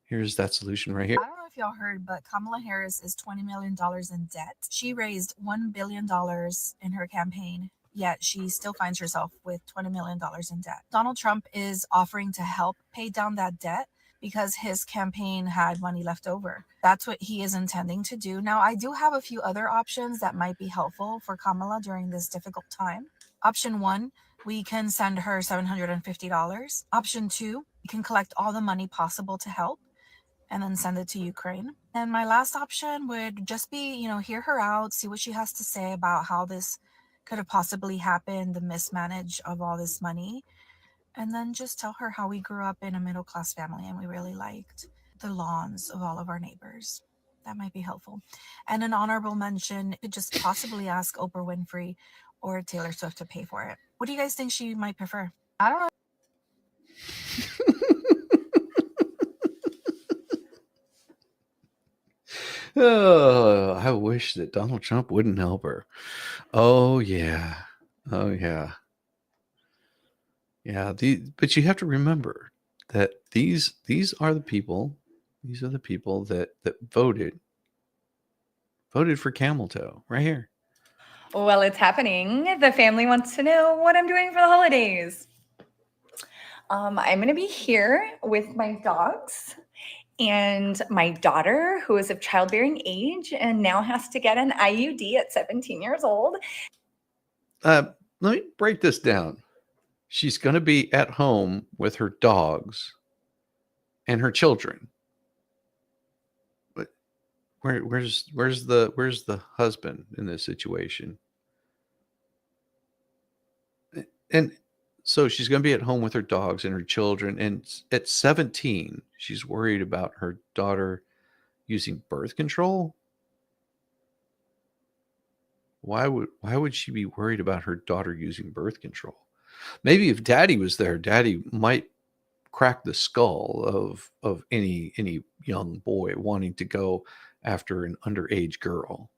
[SPEAKER 3] Here's that solution right here.
[SPEAKER 10] I don't know if y'all heard, but Kamala Harris is $20 million in debt. She raised $1 billion in her campaign, yet she still finds herself with $20 million in debt. Donald Trump is offering to help pay down that debt because his campaign had money left over. That's what he is intending to do. Now, I do have a few other options that might be helpful for Kamala during this difficult time. Option 1, we can send her $750. Option 2, we can collect all the money possible to help and then send it to Ukraine. And my last option would just be, hear her out, see what she has to say about how this could have possibly happened, the mismanage of all this money, and then just tell her how we grew up in a middle-class family and we really liked the lawns of all of our neighbors. That might be helpful. And an honorable mention could just possibly ask Oprah Winfrey or Taylor Swift to pay for it. What do you guys think she might prefer? I don't know.
[SPEAKER 3] Oh, I wish that Donald Trump wouldn't help her. Oh yeah. Yeah, but you have to remember that these are the people that voted for Camel Toe right here.
[SPEAKER 11] Well, it's happening. The family wants to know what I'm doing for the holidays. I'm going to be here with my dogs and my daughter, who is of childbearing age and now has to get an IUD at 17 years old.
[SPEAKER 3] Let me break this down. She's going to be at home with her dogs and her children. But where's the husband in this situation? And so she's going to be at home with her dogs and her children. And at 17, she's worried about her daughter using birth control. Why would she be worried about her daughter using birth control? Maybe if Daddy was there, Daddy might crack the skull of any young boy wanting to go after an underage girl.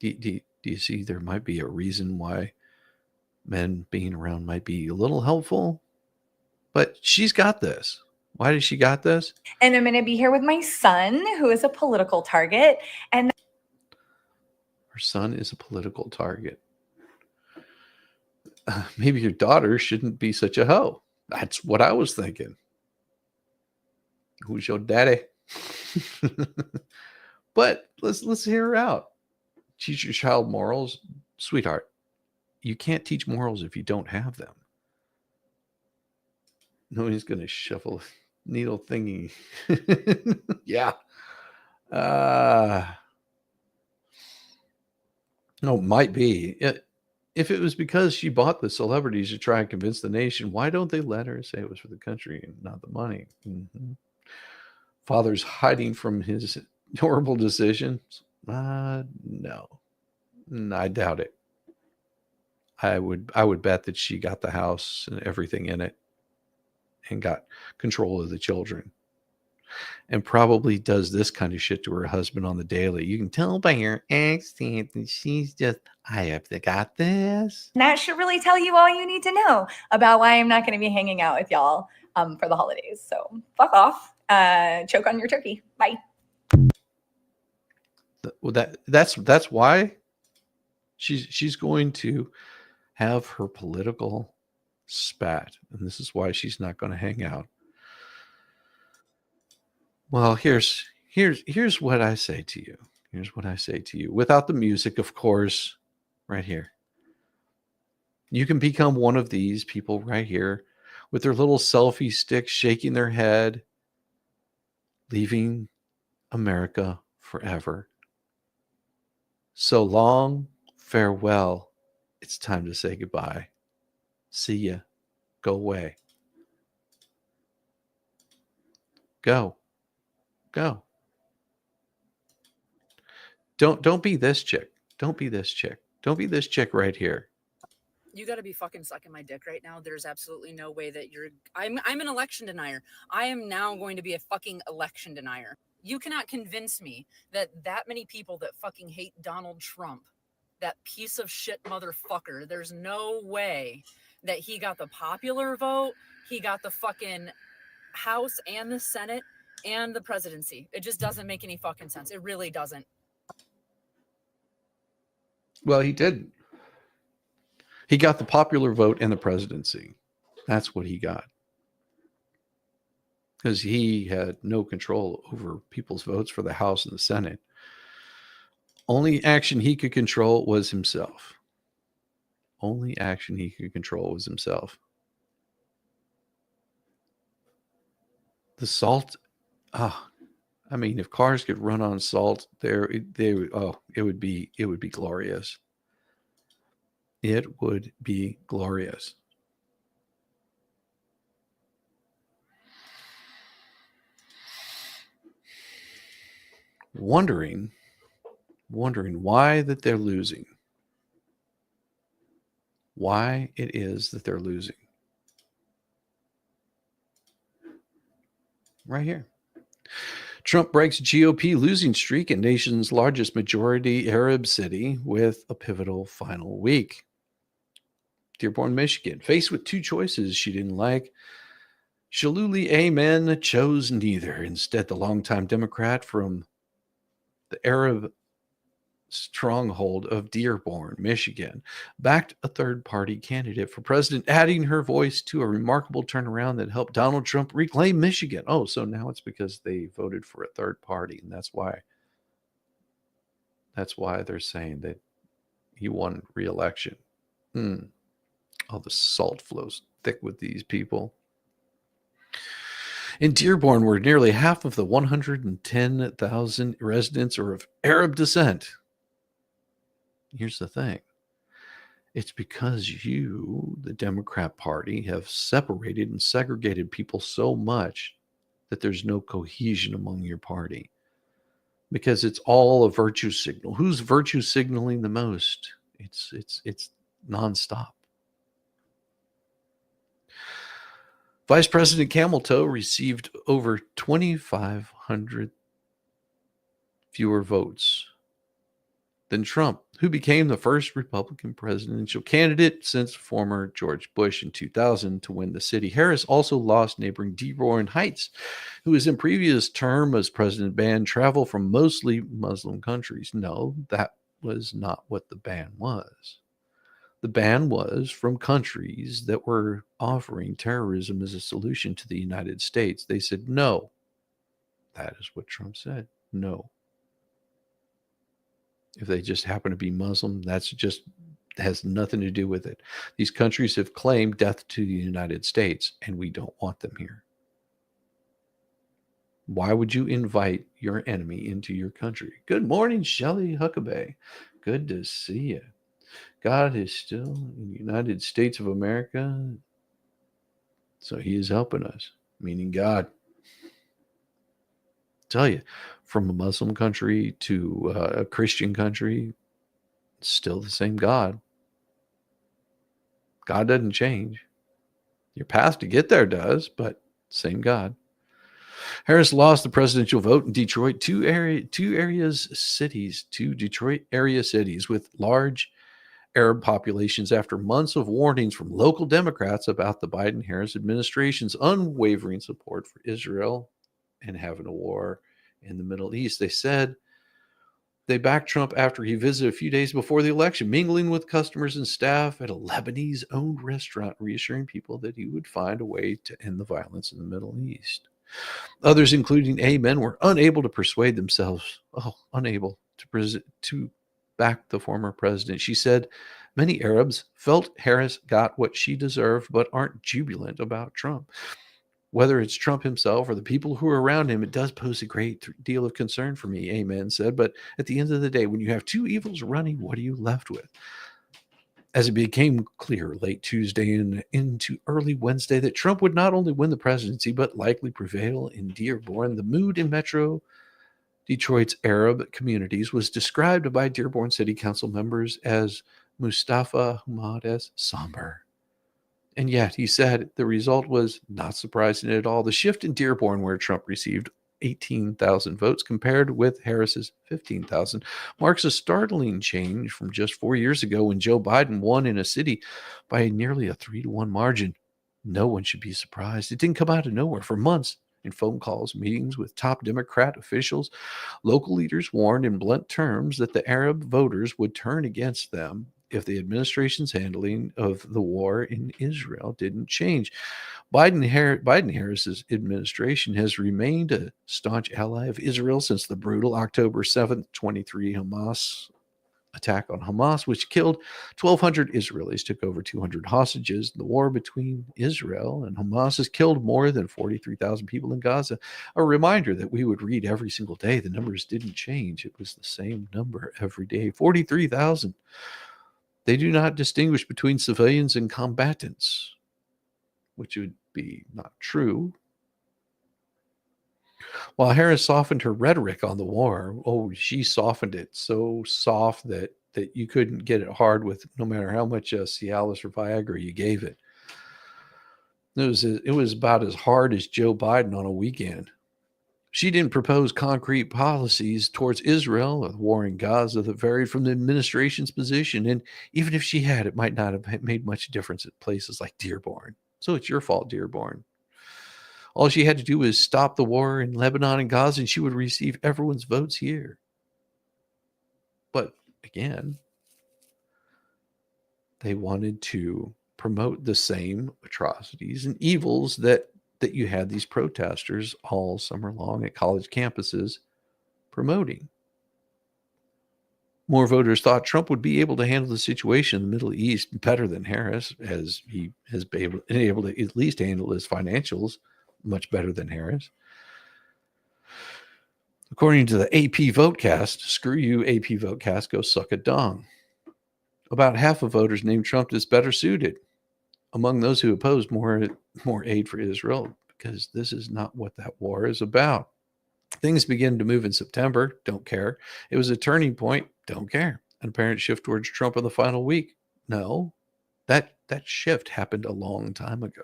[SPEAKER 3] Do you see there might be a reason why men being around might be a little helpful? But she's got this. Why does she got this?
[SPEAKER 11] And I'm going to be here with my son, who is a political target. And
[SPEAKER 3] her son is a political target. Maybe your daughter shouldn't be such a hoe. That's what I was thinking. Who's your daddy? But let's hear her out. Teach your child morals. Sweetheart, you can't teach morals if you don't have them. Nobody's going to shuffle needle thingy. Yeah. No, might be. If it was because she bought the celebrities to try and convince the nation, why don't they let her say it was for the country and not the money? Father's hiding from his horrible decisions. No, I doubt it. I would bet that she got the house and everything in it and got control of the children, and probably does this kind of shit to her husband on the daily. You can tell by her accent that she's just, I have got this.
[SPEAKER 11] And that should really tell you all you need to know about why I'm not going to be hanging out with y'all for the holidays. So fuck off. Choke on your turkey. Bye.
[SPEAKER 3] Well, that's why she's going to have her political spat, and this is why she's not going to hang out. Well, here's what I say to you. Here's what I say to you. Without the music, of course, right here. You can become one of these people right here with their little selfie sticks shaking their head, leaving America forever. So long, farewell. It's time to say goodbye. See ya. Go away. Go. Don't be this chick. Don't be this chick. Don't be this chick right here.
[SPEAKER 12] You got to be fucking sucking my dick right now. There's absolutely no way that you're... I'm an election denier. I am now going to be a fucking election denier. You cannot convince me that many people that fucking hate Donald Trump, that piece of shit motherfucker, there's no way that he got the popular vote, he got the fucking House and the Senate and the presidency. It just doesn't make any fucking sense. It really doesn't.
[SPEAKER 3] Well, he didn't. He got the popular vote and the presidency. That's what he got. Because he had no control over people's votes for the House and the Senate. Only action he could control was himself. Only action he could control was himself. The salt, I mean, if cars could run on salt, it would be glorious. It would be glorious. Wondering why that they're losing. Why it is that they're losing. Right here. Trump breaks GOP losing streak in nation's largest majority Arab city with a pivotal final week. Dearborn, Michigan, faced with two choices she didn't like, Shaluli Amen chose neither. Instead, the longtime Democrat from the Arab stronghold of Dearborn, Michigan, backed a third-party candidate for president, adding her voice to a remarkable turnaround that helped Donald Trump reclaim Michigan. Oh, so now it's because they voted for a third party, and that's why they're saying that he won re-election. Oh, the salt flows thick with these people. In Dearborn, where nearly half of the 110,000 residents are of Arab descent. Here's the thing. It's because you, the Democrat Party, have separated and segregated people so much that there's no cohesion among your party. Because it's all a virtue signal. Who's virtue signaling the most? It's nonstop. Vice President Camel Toe received over 2,500 fewer votes than Trump, who became the first Republican presidential candidate since former George Bush in 2000 to win the city. Harris also lost neighboring Dearborn Heights, who was in previous term as president banned travel from mostly Muslim countries. No, that was not what the ban was. The ban was from countries that were offering terrorism as a solution to the United States. They said no. That is what Trump said. No. If they just happen to be Muslim, that's just has nothing to do with it. These countries have claimed death to the United States, and we don't want them here. Why would you invite your enemy into your country? Good morning, Shelley Huckabee. Good to see you. God is still in the United States of America, so he is helping us, meaning God. Tell you, from a Muslim country to a Christian country, it's still the same God. God doesn't change. Your path to get there does, but same God. Harris lost the presidential vote in Detroit, two Detroit area cities with large Arab populations after months of warnings from local Democrats about the Biden-Harris administration's unwavering support for Israel and having a war in the Middle East. They said they backed Trump after he visited a few days before the election, mingling with customers and staff at a Lebanese-owned restaurant, reassuring people that he would find a way to end the violence in the Middle East. Others, including Amen, were unable to persuade themselves, unable to back the former president. She said many Arabs felt Harris got what she deserved, but aren't jubilant about Trump. Whether it's Trump himself or the people who are around him, it does pose a great deal of concern for me, Amen said. But at the end of the day, when you have two evils running, what are you left with? As it became clear late Tuesday and into early Wednesday that Trump would not only win the presidency, but likely prevail in Dearborn, the mood in Metro Detroit's Arab communities was described by Dearborn City Council members as Mustafa Hamad as somber. And yet, he said the result was not surprising at all. The shift in Dearborn, where Trump received 18,000 votes compared with Harris's 15,000, marks a startling change from just 4 years ago when Joe Biden won in a city by nearly a 3-1 margin. No one should be surprised. It didn't come out of nowhere. For months, in phone calls, meetings with top Democrat officials, local leaders warned in blunt terms that the Arab voters would turn against them if the administration's handling of the war in Israel didn't change. Biden-Harris's administration has remained a staunch ally of Israel since the brutal October 7th, 23 Hamas attack on Hamas, which killed 1,200 Israelis, took over 200 hostages. The war between Israel and Hamas has killed more than 43,000 people in Gaza. A reminder that we would read every single day. The numbers didn't change. It was the same number every day, 43,000. They do not distinguish between civilians and combatants, which would be not true. While Harris softened her rhetoric on the war, she softened it so soft that you couldn't get it hard with no matter how much Cialis or Viagra you gave it. It was about as hard as Joe Biden on a weekend. She didn't propose concrete policies towards Israel or the war in Gaza that varied from the administration's position. And even if she had, it might not have made much difference at places like Dearborn. So it's your fault, Dearborn. All she had to do was stop the war in Lebanon and Gaza, and she would receive everyone's votes here. But again, they wanted to promote the same atrocities and evils that you had these protesters all summer long at college campuses promoting. More voters thought Trump would be able to handle the situation in the Middle East better than Harris, as he has been able to at least handle his financials much better than Harris. According to the AP Votecast, screw you, AP Votecast, go suck a dong. About half of voters named Trump as better suited among those who opposed more aid for Israel, because this is not what that war is about. Things began to move in September, don't care. It was a turning point, don't care. An apparent shift towards Trump in the final week. No, that shift happened a long time ago.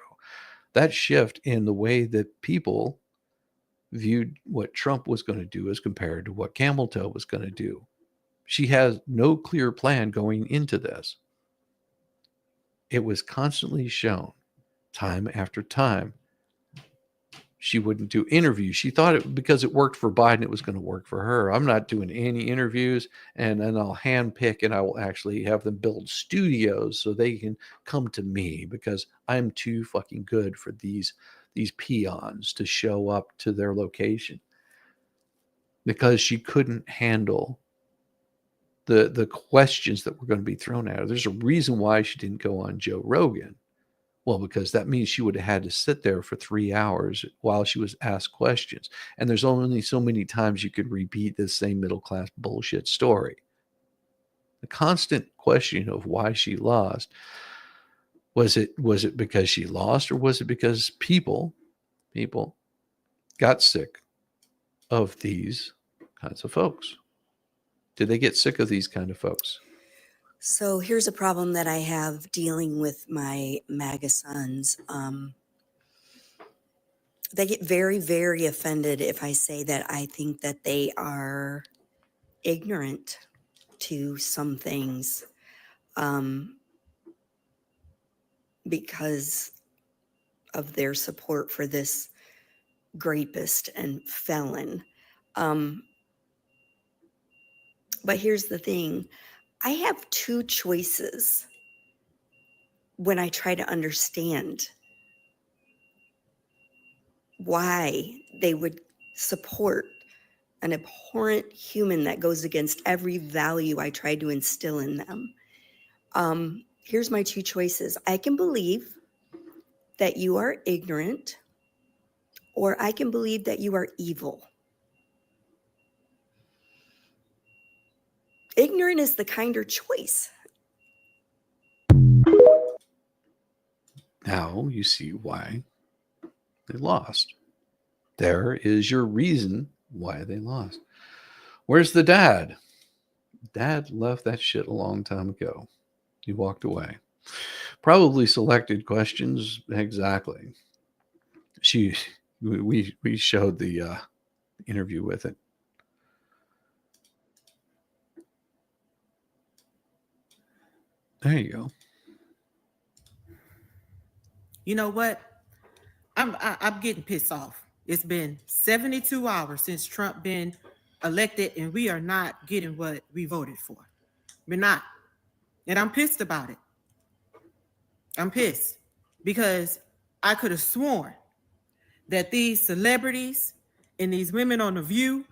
[SPEAKER 3] That shift in the way that people viewed what Trump was going to do as compared to what Camel Toe was going to do. She has no clear plan going into this. It was constantly shown, time after time. She wouldn't do interviews. She thought because it worked for Biden, it was going to work for her. I'm not doing any interviews, and then I'll handpick and I will actually have them build studios so they can come to me because I'm too fucking good for these peons to show up to their location. Because she couldn't handle the questions that were going to be thrown at her. There's a reason why she didn't go on Joe Rogan. Well, because that means she would have had to sit there for 3 hours while she was asked questions. And there's only so many times you could repeat the same middle-class bullshit story. The constant question of why she lost. Was it because she lost, or was it because people got sick of these kinds of folks? Did they get sick of these kind of folks?
[SPEAKER 13] So here's a problem that I have dealing with my MAGA sons. They get very, very offended if I say that I think that they are ignorant to some things, because of their support for this rapist and felon. But here's the thing. I have two choices when I try to understand why they would support an abhorrent human that goes against every value I try to instill in them. Here's my two choices. I can believe that you are ignorant, or I can believe that you are evil. Ignorant is the kinder choice.
[SPEAKER 3] Now you see why they lost. There is your reason why they lost. Where's the dad? Dad left that shit a long time ago. He walked away. Probably selected questions. Exactly. We showed the interview with it. There you go.
[SPEAKER 14] You know what? I'm getting pissed off. It's been 72 hours since Trump been elected, and we are not getting what we voted for. We're not. And I'm pissed about it. I'm pissed because I could have sworn that these celebrities and these women on The View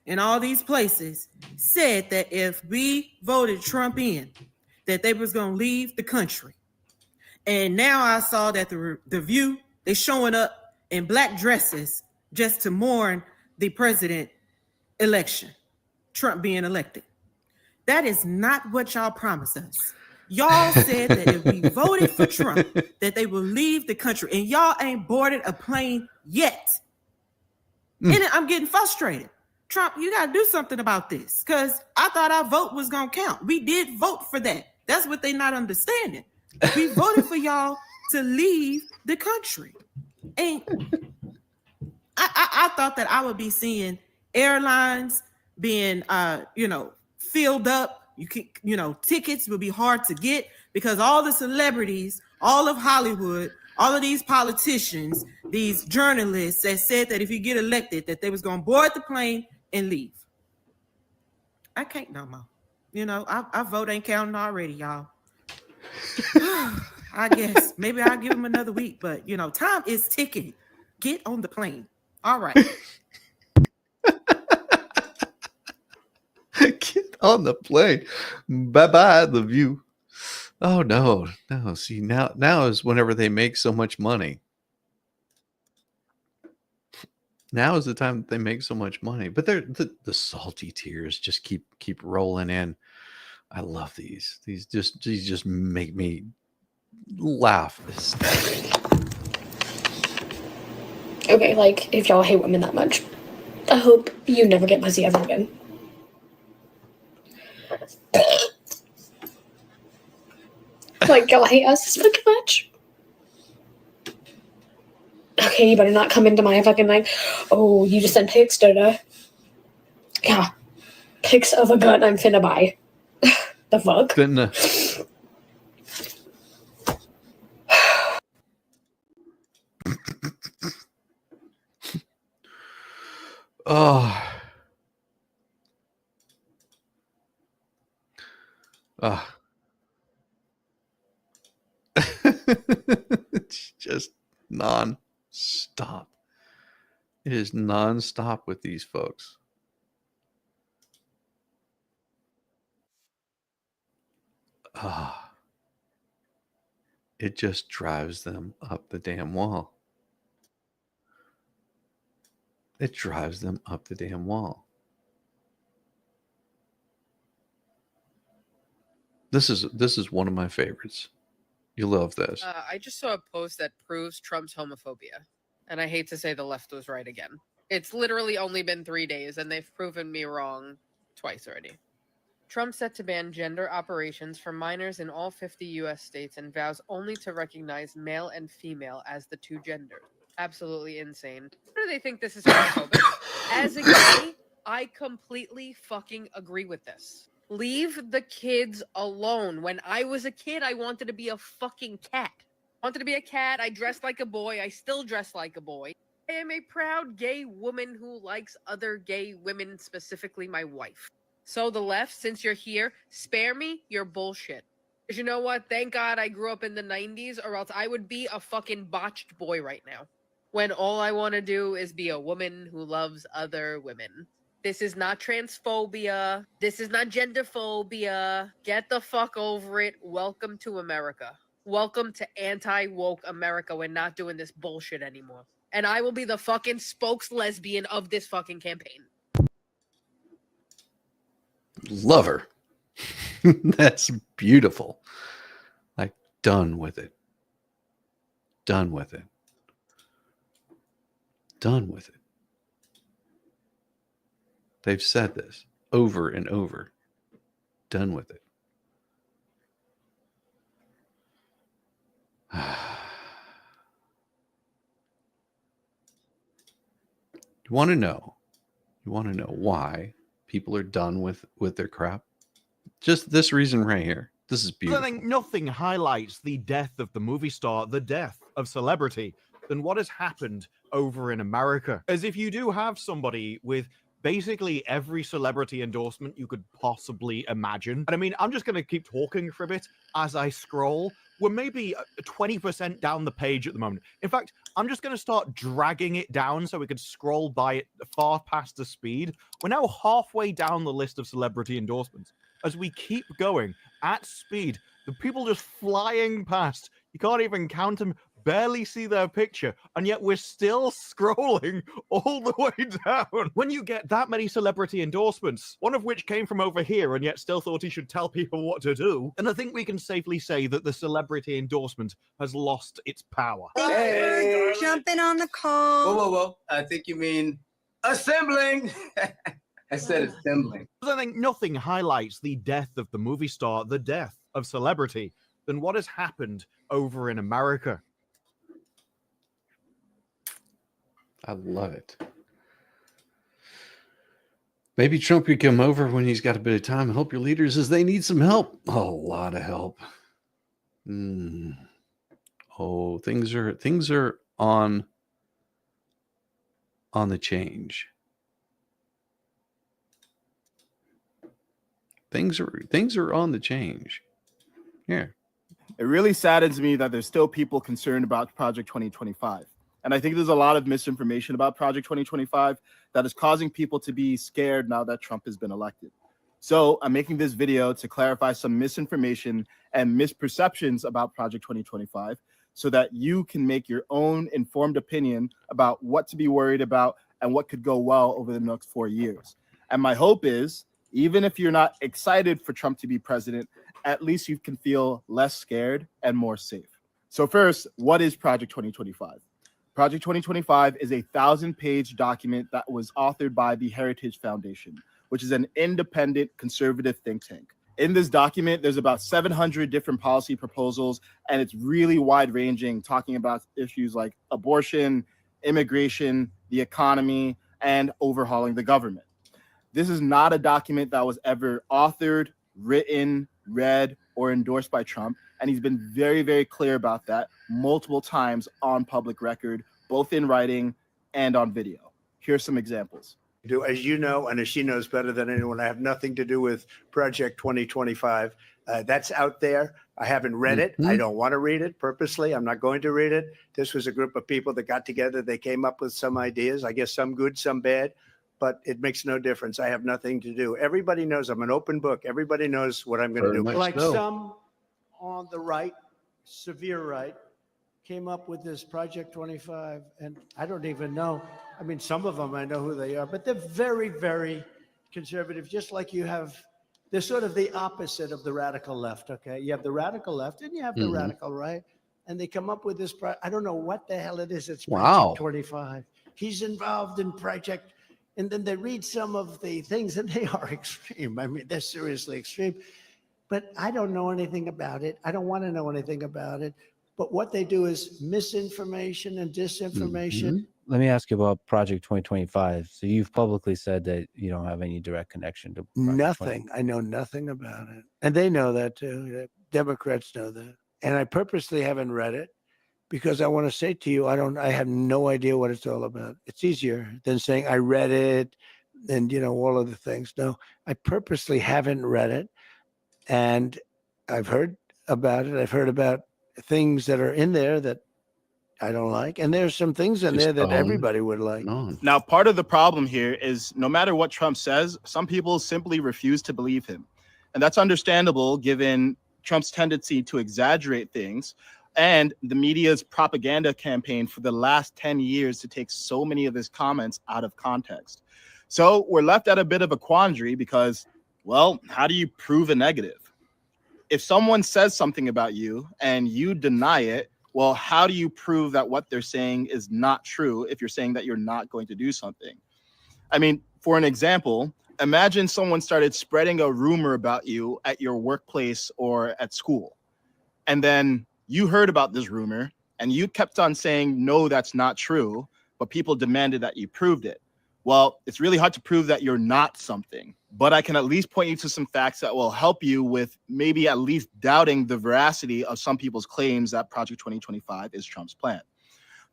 [SPEAKER 14] and all these places said that if we voted Trump in, that they was going to leave the country. And now I saw that the View, they showing up in black dresses just to mourn the president election, Trump being elected. That is not what y'all promised us. Y'all said that if we voted for Trump, that they will leave the country. And y'all ain't boarded a plane yet. And I'm getting frustrated. Trump, you got to do something about this, because I thought our vote was going to count. We did vote for that. That's what they not understanding. We voted for y'all to leave the country. And I thought that I would be seeing airlines being, filled up. Tickets will be hard to get because all the celebrities, all of Hollywood, all of these politicians, these journalists that said that if you get elected, that they was going to board the plane and leave. I can't no more. Our vote ain't counting already, y'all. I guess maybe I'll give them another week, but time is ticking. Get on the plane. All right.
[SPEAKER 3] Get on the plane. Bye-bye, The View. Oh, no. See, now is whenever they make so much money. Now is the time that they make so much money. But the salty tears just keep rolling in. I love these. These just make me laugh.
[SPEAKER 15] Okay, like, if y'all hate women that much, I hope you never get pussy ever again. Like, y'all hate us this fucking much? Okay, you better not come into my fucking, oh, you just sent pics, da-da. Yeah. Pics of a gun I'm finna buy. The fuck?
[SPEAKER 3] Oh. It's just non-stop. It is non-stop with these folks. It just drives them up the damn wall. It drives them up the damn wall. This is one of my favorites. You love this.
[SPEAKER 16] I just saw a post that proves Trump's homophobia. And I hate to say the left was right again. It's literally only been 3 days, and they've proven me wrong twice already. Trump set to ban gender operations for minors in all 50 U.S. states and vows only to recognize male and female as the two genders. Absolutely insane. How do they think this is homophobic? As a gay, I completely fucking agree with this. Leave the kids alone. When I was a kid, I wanted to be a fucking cat. I wanted to be a cat. I dressed like a boy. I still dress like a boy. I am a proud gay woman who likes other gay women, specifically my wife. So the left, since you're here, spare me your bullshit. Because you know what? Thank God I grew up in the 90s, or else I would be a fucking botched boy right now. When all I want to do is be a woman who loves other women. This is not transphobia. This is not genderphobia. Get the fuck over it. Welcome to America. Welcome to anti-woke America. We're not doing this bullshit anymore. And I will be the fucking spokes-lesbian of this fucking campaign.
[SPEAKER 3] Love her. That's beautiful. Like, done with it. Done with it. Done with it. They've said this over and over. Done with it. You want to know why people are done with their crap? Just this reason right here. This is beautiful.
[SPEAKER 17] I think nothing highlights the death of the movie star, the death of celebrity, than what has happened over in America. As if you do have somebody with basically every celebrity endorsement you could possibly imagine. And I mean, I'm just going to keep talking for a bit as I scroll. We're maybe 20% down the page at the moment. In fact, I'm just going to start dragging it down so we could scroll by it far past the speed. We're now halfway down the list of celebrity endorsements. As we keep going at speed, the people just flying past. You can't even count them, barely see their picture, and yet we're still scrolling all the way down. When you get that many celebrity endorsements, one of which came from over here and yet still thought he should tell people what to do, then I think we can safely say that the celebrity endorsement has lost its power.
[SPEAKER 18] Hey, jumping on the call. Whoa. I think you mean assembling. I said assembling.
[SPEAKER 17] I think nothing highlights the death of the movie star, the death of celebrity, than what has happened over in America.
[SPEAKER 3] I love it. Maybe Trump could come over when he's got a bit of time and help your leaders as they need some help. A lot of help. Oh, things are on the change. Things are on the change. Yeah.
[SPEAKER 19] It really saddens me that there's still people concerned about Project 2025. And I think there's a lot of misinformation about Project 2025 that is causing people to be scared now that Trump has been elected. So I'm making this video to clarify some misinformation and misperceptions about Project 2025 so that you can make your own informed opinion about what to be worried about and what could go well over the next 4 years. And my hope is, even if you're not excited for Trump to be president, at least you can feel less scared and more safe. So first, what is Project 2025? Project 2025 is a 1,000-page document that was authored by the Heritage Foundation, which is an independent conservative think tank. In this document, there's about 700 different policy proposals, and it's really wide-ranging, talking about issues like abortion, immigration, the economy, and overhauling the government. This is not a document that was ever authored, written, read, or endorsed by Trump. And he's been very, very clear about that multiple times on public record, both in writing and on video. Here's some examples.
[SPEAKER 20] As you know, and as she knows better than anyone, I have nothing to do with Project 2025. That's out there. I haven't read it. I don't want to read it purposely. I'm not going to read it. This was a group of people that got together. They came up with some ideas, I guess some good, some bad, but it makes no difference. I have nothing to do. Everybody knows I'm an open book. Everybody knows what I'm going to do.
[SPEAKER 21] Like some on the right, severe right, came up with this Project 25, and I don't even know. I mean, some of them I know who they are, but they're very, very conservative. Just like you have They're sort of the opposite of the radical left, okay? You have the radical left and you have the
[SPEAKER 3] Mhm.
[SPEAKER 21] radical right. And they come up with this, I don't know what the hell it is. It's
[SPEAKER 3] Wow.
[SPEAKER 21] Project 25. He's involved in Project, and then they read some of the things and they are extreme. I mean, they're seriously extreme. But I don't know anything about it. I don't want to know anything about it. But what they do is misinformation and disinformation.
[SPEAKER 1] Let me ask you about Project 2025. So you've publicly said that you don't have any direct connection to Project
[SPEAKER 21] Nothing. I know nothing about it. And they know that too. The Democrats know that. And I purposely haven't read it because I want to say to you, I have no idea what it's all about. It's easier than saying I read it and, all of the things. No, I purposely haven't read it. And I've heard about it. I've heard about things that are in there that I don't like. And there's some things in there that everybody would like.
[SPEAKER 19] Now, part of the problem here is no matter what Trump says, some people simply refuse to believe him. And that's understandable given Trump's tendency to exaggerate things and the media's propaganda campaign for the last 10 years to take so many of his comments out of context. So we're left at a bit of a quandary because, well, how do you prove a negative? If someone says something about you and you deny it, well, how do you prove that what they're saying is not true if you're saying that you're not going to do something? I mean, for an example, imagine someone started spreading a rumor about you at your workplace or at school. And then you heard about this rumor and you kept on saying, no, that's not true, but people demanded that you proved it. Well, it's really hard to prove that you're not something, but I can at least point you to some facts that will help you with maybe at least doubting the veracity of some people's claims that Project 2025 is Trump's plan.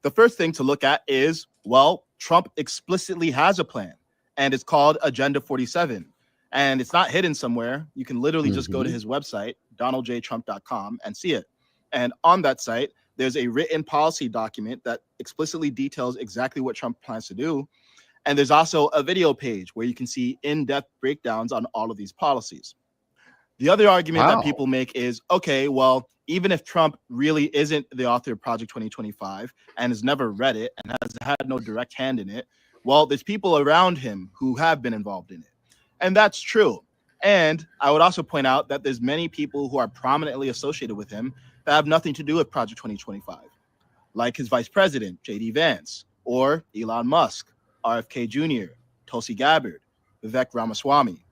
[SPEAKER 19] The first thing to look at is, well, Trump explicitly has a plan, and it's called Agenda 47. And it's not hidden somewhere. You can literally just go to his website, donaldjtrump.com, and see it. And on that site, there's a written policy document that explicitly details exactly what Trump plans to do. And there's also a video page where you can see in-depth breakdowns on all of these policies. The other argument that people make is, okay, well, even if Trump really isn't the author of Project 2025 and has never read it and has had no direct hand in it, well, there's people around him who have been involved in it. And that's true. And I would also point out that there's many people who are prominently associated with him that have nothing to do with Project 2025, like his vice president, J.D. Vance, or Elon Musk, RFK Jr., Tulsi Gabbard, Vivek Ramaswamy.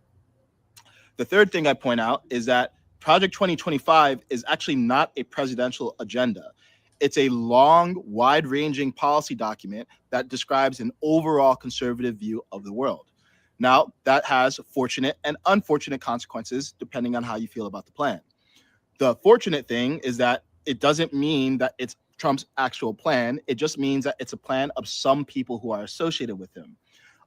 [SPEAKER 19] The third thing I point out is that Project 2025 is actually not a presidential agenda. It's a long, wide-ranging policy document that describes an overall conservative view of the world. Now, that has fortunate and unfortunate consequences depending on how you feel about the plan. The fortunate thing is that it doesn't mean that it's Trump's actual plan. It just means that it's a plan of some people who are associated with him.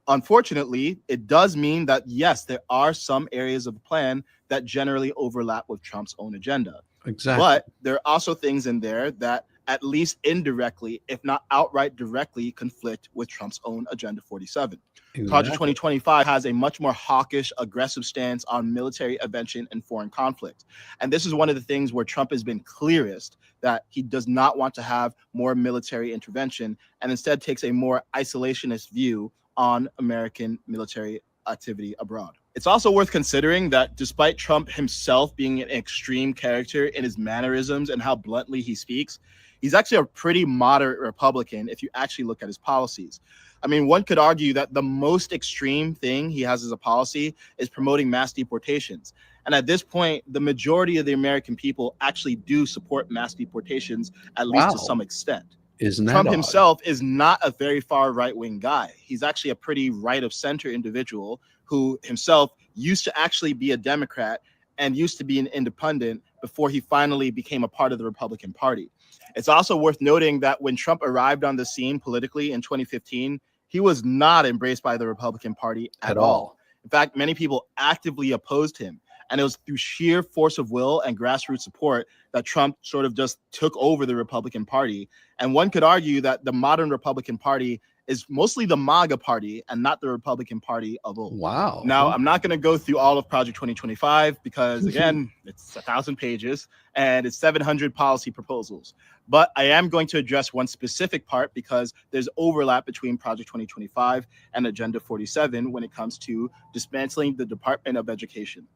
[SPEAKER 19] Unfortunately, it does mean that, yes, there are some areas of the plan that generally overlap with Trump's own agenda.
[SPEAKER 3] Exactly.
[SPEAKER 19] But there are also things in there that at least indirectly, if not outright directly, conflict with Trump's own Agenda 47. Project 2025 has a much more hawkish, aggressive stance on military intervention and foreign conflict. And this is one of the things where Trump has been clearest that he does not want to have more military intervention and instead takes a more isolationist view on American military activity abroad. It's also worth considering that despite Trump himself being an extreme character in his mannerisms and how bluntly he speaks, he's actually a pretty moderate Republican if you actually look at his policies. I mean, one could argue that the most extreme thing he has as a policy is promoting mass deportations. And at this point, the majority of the American people actually do support mass deportations, at least to some extent.
[SPEAKER 3] Isn't that
[SPEAKER 19] Trump
[SPEAKER 3] odd?
[SPEAKER 19] himself is not a very far right-wing guy. He's actually a pretty right-of-center individual who himself used to actually be a Democrat and used to be an independent before he finally became a part of the Republican Party. It's also worth noting that when Trump arrived on the scene politically in 2015, he was not embraced by the Republican Party at all. In fact, many people actively opposed him. And it was through sheer force of will and grassroots support that Trump sort of just took over the Republican Party. And one could argue that the modern Republican Party is mostly the MAGA party and not the Republican Party of old.
[SPEAKER 3] Wow.
[SPEAKER 19] Now, I'm not going to go through all of Project 2025 because, again, it's 1,000 pages and it's 700 policy proposals. But I am going to address one specific part because there's overlap between Project 2025 and Agenda 47 when it comes to dismantling the Department of Education.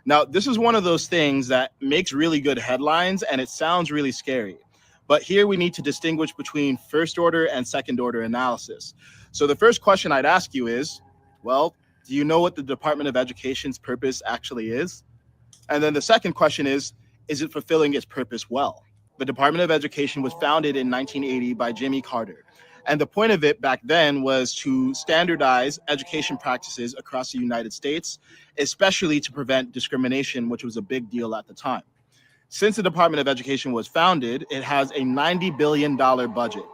[SPEAKER 19] Now, this is one of those things that makes really good headlines and it sounds really scary. But here we need to distinguish between first order and second order analysis. So the first question I'd ask you is, well, do you know what the Department of Education's purpose actually is? And then the second question is it fulfilling its purpose well? The Department of Education was founded in 1980 by Jimmy Carter. And the point of it back then was to standardize education practices across the United States, especially to prevent discrimination, which was a big deal at the time. Since the Department of Education was founded, it has a $90 billion budget.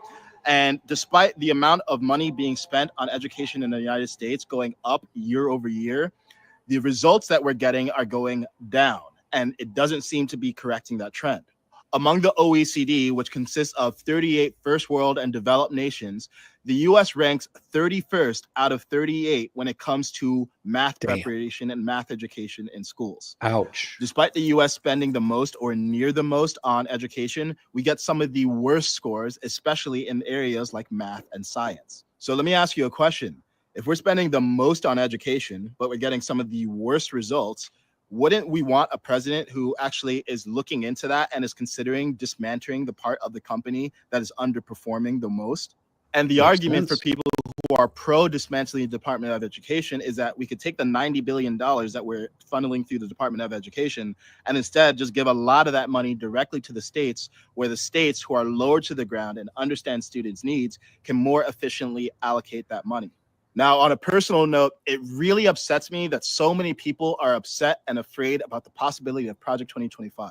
[SPEAKER 19] And despite the amount of money being spent on education in the United States going up year over year, the results that we're getting are going down, and it doesn't seem to be correcting that trend. Among the OECD, which consists of 38 first world and developed nations, the US ranks 31st out of 38 when it comes to math preparation and math education in schools.
[SPEAKER 3] Ouch.
[SPEAKER 19] Despite the US spending the most or near the most on education, we get some of the worst scores, especially in areas like math and science. So let me ask you a question. If we're spending the most on education, but we're getting some of the worst results, wouldn't we want a president who actually is looking into that and is considering dismantling the part of the company that is underperforming the most? And the argument for people who are pro dismantling the Department of Education is that we could take the $90 billion that we're funneling through the Department of Education and instead just give a lot of that money directly to the states, where the states who are lower to the ground and understand students' needs can more efficiently allocate that money. Now, on a personal note, it really upsets me that so many people are upset and afraid about the possibility of Project 2025.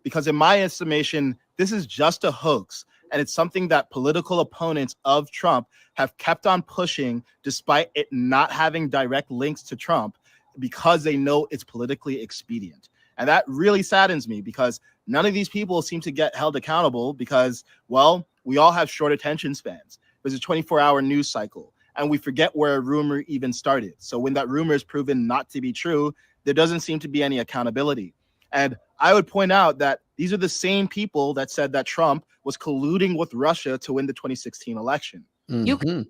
[SPEAKER 19] Because in my estimation, this is just a hoax, and it's something that political opponents of Trump have kept on pushing despite it not having direct links to Trump, because they know it's politically expedient. And that really saddens me, because none of these people seem to get held accountable because, well, we all have short attention spans. There's a 24-hour news cycle, and we forget where a rumor even started. So when that rumor is proven not to be true, there doesn't seem to be any accountability. And I would point out that these are the same people that said that Trump was colluding with Russia to win the 2016 election.
[SPEAKER 4] You can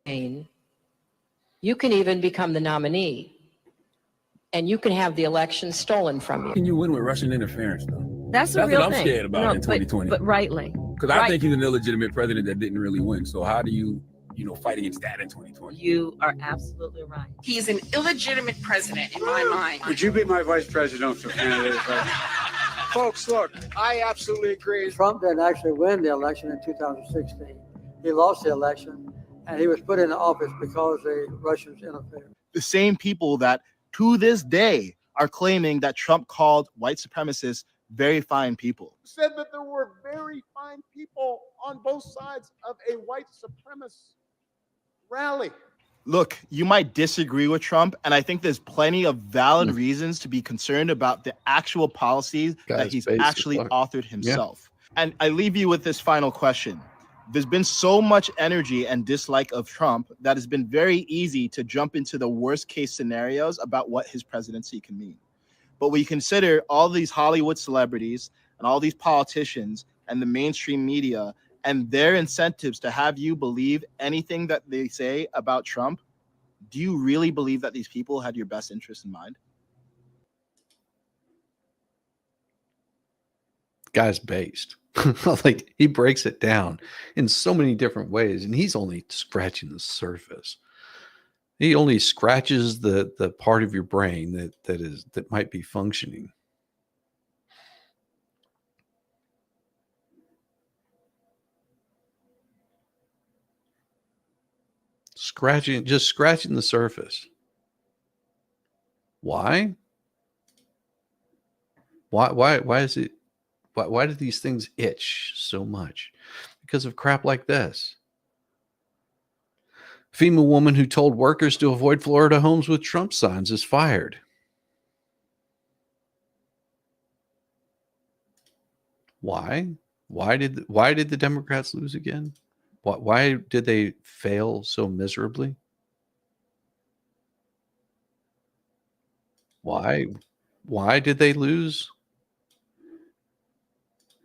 [SPEAKER 4] even become the nominee, and you can have the election stolen from you.
[SPEAKER 22] Can you win with Russian interference, though?
[SPEAKER 4] That's a real
[SPEAKER 22] what I'm
[SPEAKER 4] thing.
[SPEAKER 22] scared about in 2020.
[SPEAKER 4] But rightly.
[SPEAKER 22] Because I think he's an illegitimate president that didn't really win. So how do you fight against that in 2020?
[SPEAKER 4] You are absolutely right.
[SPEAKER 23] He's an illegitimate president in my mind.
[SPEAKER 24] Would you be my vice presidential candidate?
[SPEAKER 25] Folks, look, I absolutely agree.
[SPEAKER 26] Trump didn't actually win the election in 2016. He lost the election, and he was put into office because the Russians interfered.
[SPEAKER 19] The same people that to this day are claiming that Trump called white supremacists very fine people.
[SPEAKER 27] Said that there were very fine people on both sides of a white supremacist rally.
[SPEAKER 19] Look, you might disagree with Trump, and I think there's plenty of valid reasons to be concerned about the actual policies that he's actually authored himself. Yeah. And I leave you with this final question. There's been so much energy and dislike of Trump that it's been very easy to jump into the worst case scenarios about what his presidency can mean. But we consider all these Hollywood celebrities and all these politicians and the mainstream media and their incentives to have you believe anything that they say about Trump. Do you really believe that these people had your best interest in mind?
[SPEAKER 3] Guy's based. Like, he breaks it down in so many different ways, and he's only scratching the surface. He only scratches the part of your brain that might be functioning. Just scratching the surface. Why? Why is it? Why do these things itch so much? Because of crap like this. Female woman who told workers to avoid Florida homes with Trump signs is fired. Why? Why did the Democrats lose again? Why did they fail so miserably? Why did they lose?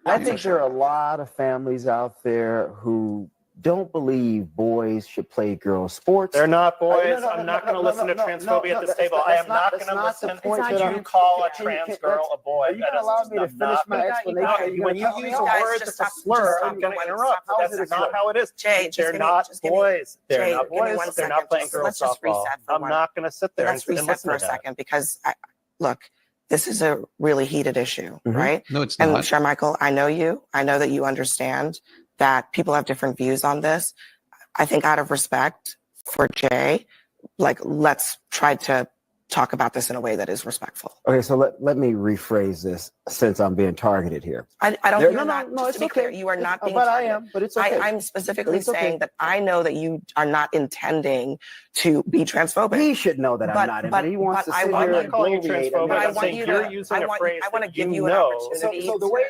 [SPEAKER 28] I think there are a lot of families out there who
[SPEAKER 2] don't believe boys should play girls' sports.
[SPEAKER 5] They're not boys.
[SPEAKER 2] No,
[SPEAKER 5] I'm not going to
[SPEAKER 2] no,
[SPEAKER 5] listen to
[SPEAKER 2] no,
[SPEAKER 5] transphobia at this
[SPEAKER 2] that's-
[SPEAKER 5] table. I
[SPEAKER 2] that's
[SPEAKER 5] am not
[SPEAKER 2] that's
[SPEAKER 5] going to
[SPEAKER 2] not the
[SPEAKER 5] listen
[SPEAKER 2] point
[SPEAKER 5] to
[SPEAKER 2] that
[SPEAKER 5] you call a
[SPEAKER 2] can-
[SPEAKER 5] trans
[SPEAKER 2] can-
[SPEAKER 5] girl a boy.
[SPEAKER 2] Are you gonna allow me to finish my explanation?
[SPEAKER 5] When you use a word that's a slur, I'm going to interrupt. That's not how it is. They're not boys. They're not boys. They're not playing girls
[SPEAKER 6] let's just
[SPEAKER 5] softball.
[SPEAKER 6] reset for
[SPEAKER 5] I'm
[SPEAKER 6] one.
[SPEAKER 5] not going to sit there and
[SPEAKER 6] Let's reset
[SPEAKER 5] listen
[SPEAKER 6] for a
[SPEAKER 5] to that.
[SPEAKER 6] second because, look, this is a really heated issue, right?
[SPEAKER 3] No, it's
[SPEAKER 6] and
[SPEAKER 3] not.
[SPEAKER 6] Sharmichael, I know you. I know that you understand that people have different views on this. I think out of respect for Jay, like, let's try to talk about this in a way that is respectful.
[SPEAKER 2] Okay, so let me rephrase this since I'm being targeted here.
[SPEAKER 6] I don't.
[SPEAKER 2] There-
[SPEAKER 6] You're
[SPEAKER 2] no,
[SPEAKER 6] not.
[SPEAKER 2] no,
[SPEAKER 6] Just
[SPEAKER 2] it's
[SPEAKER 6] to be
[SPEAKER 2] okay.
[SPEAKER 6] clear, you are not being.
[SPEAKER 2] But I
[SPEAKER 6] targeted.
[SPEAKER 2] am. But it's okay.
[SPEAKER 6] I'm specifically
[SPEAKER 2] It's okay.
[SPEAKER 6] saying that I know that you are not intending to be transphobic.
[SPEAKER 2] He should know that I'm not. But he wants to sit here and
[SPEAKER 5] calling you
[SPEAKER 6] But
[SPEAKER 5] transphobic.
[SPEAKER 6] I
[SPEAKER 5] I'm
[SPEAKER 6] want
[SPEAKER 5] saying
[SPEAKER 6] you
[SPEAKER 5] you're
[SPEAKER 6] to.
[SPEAKER 5] using a phrase
[SPEAKER 6] I want to
[SPEAKER 5] that
[SPEAKER 6] give
[SPEAKER 5] you
[SPEAKER 6] you an
[SPEAKER 5] know.
[SPEAKER 6] opportunity.
[SPEAKER 2] So the way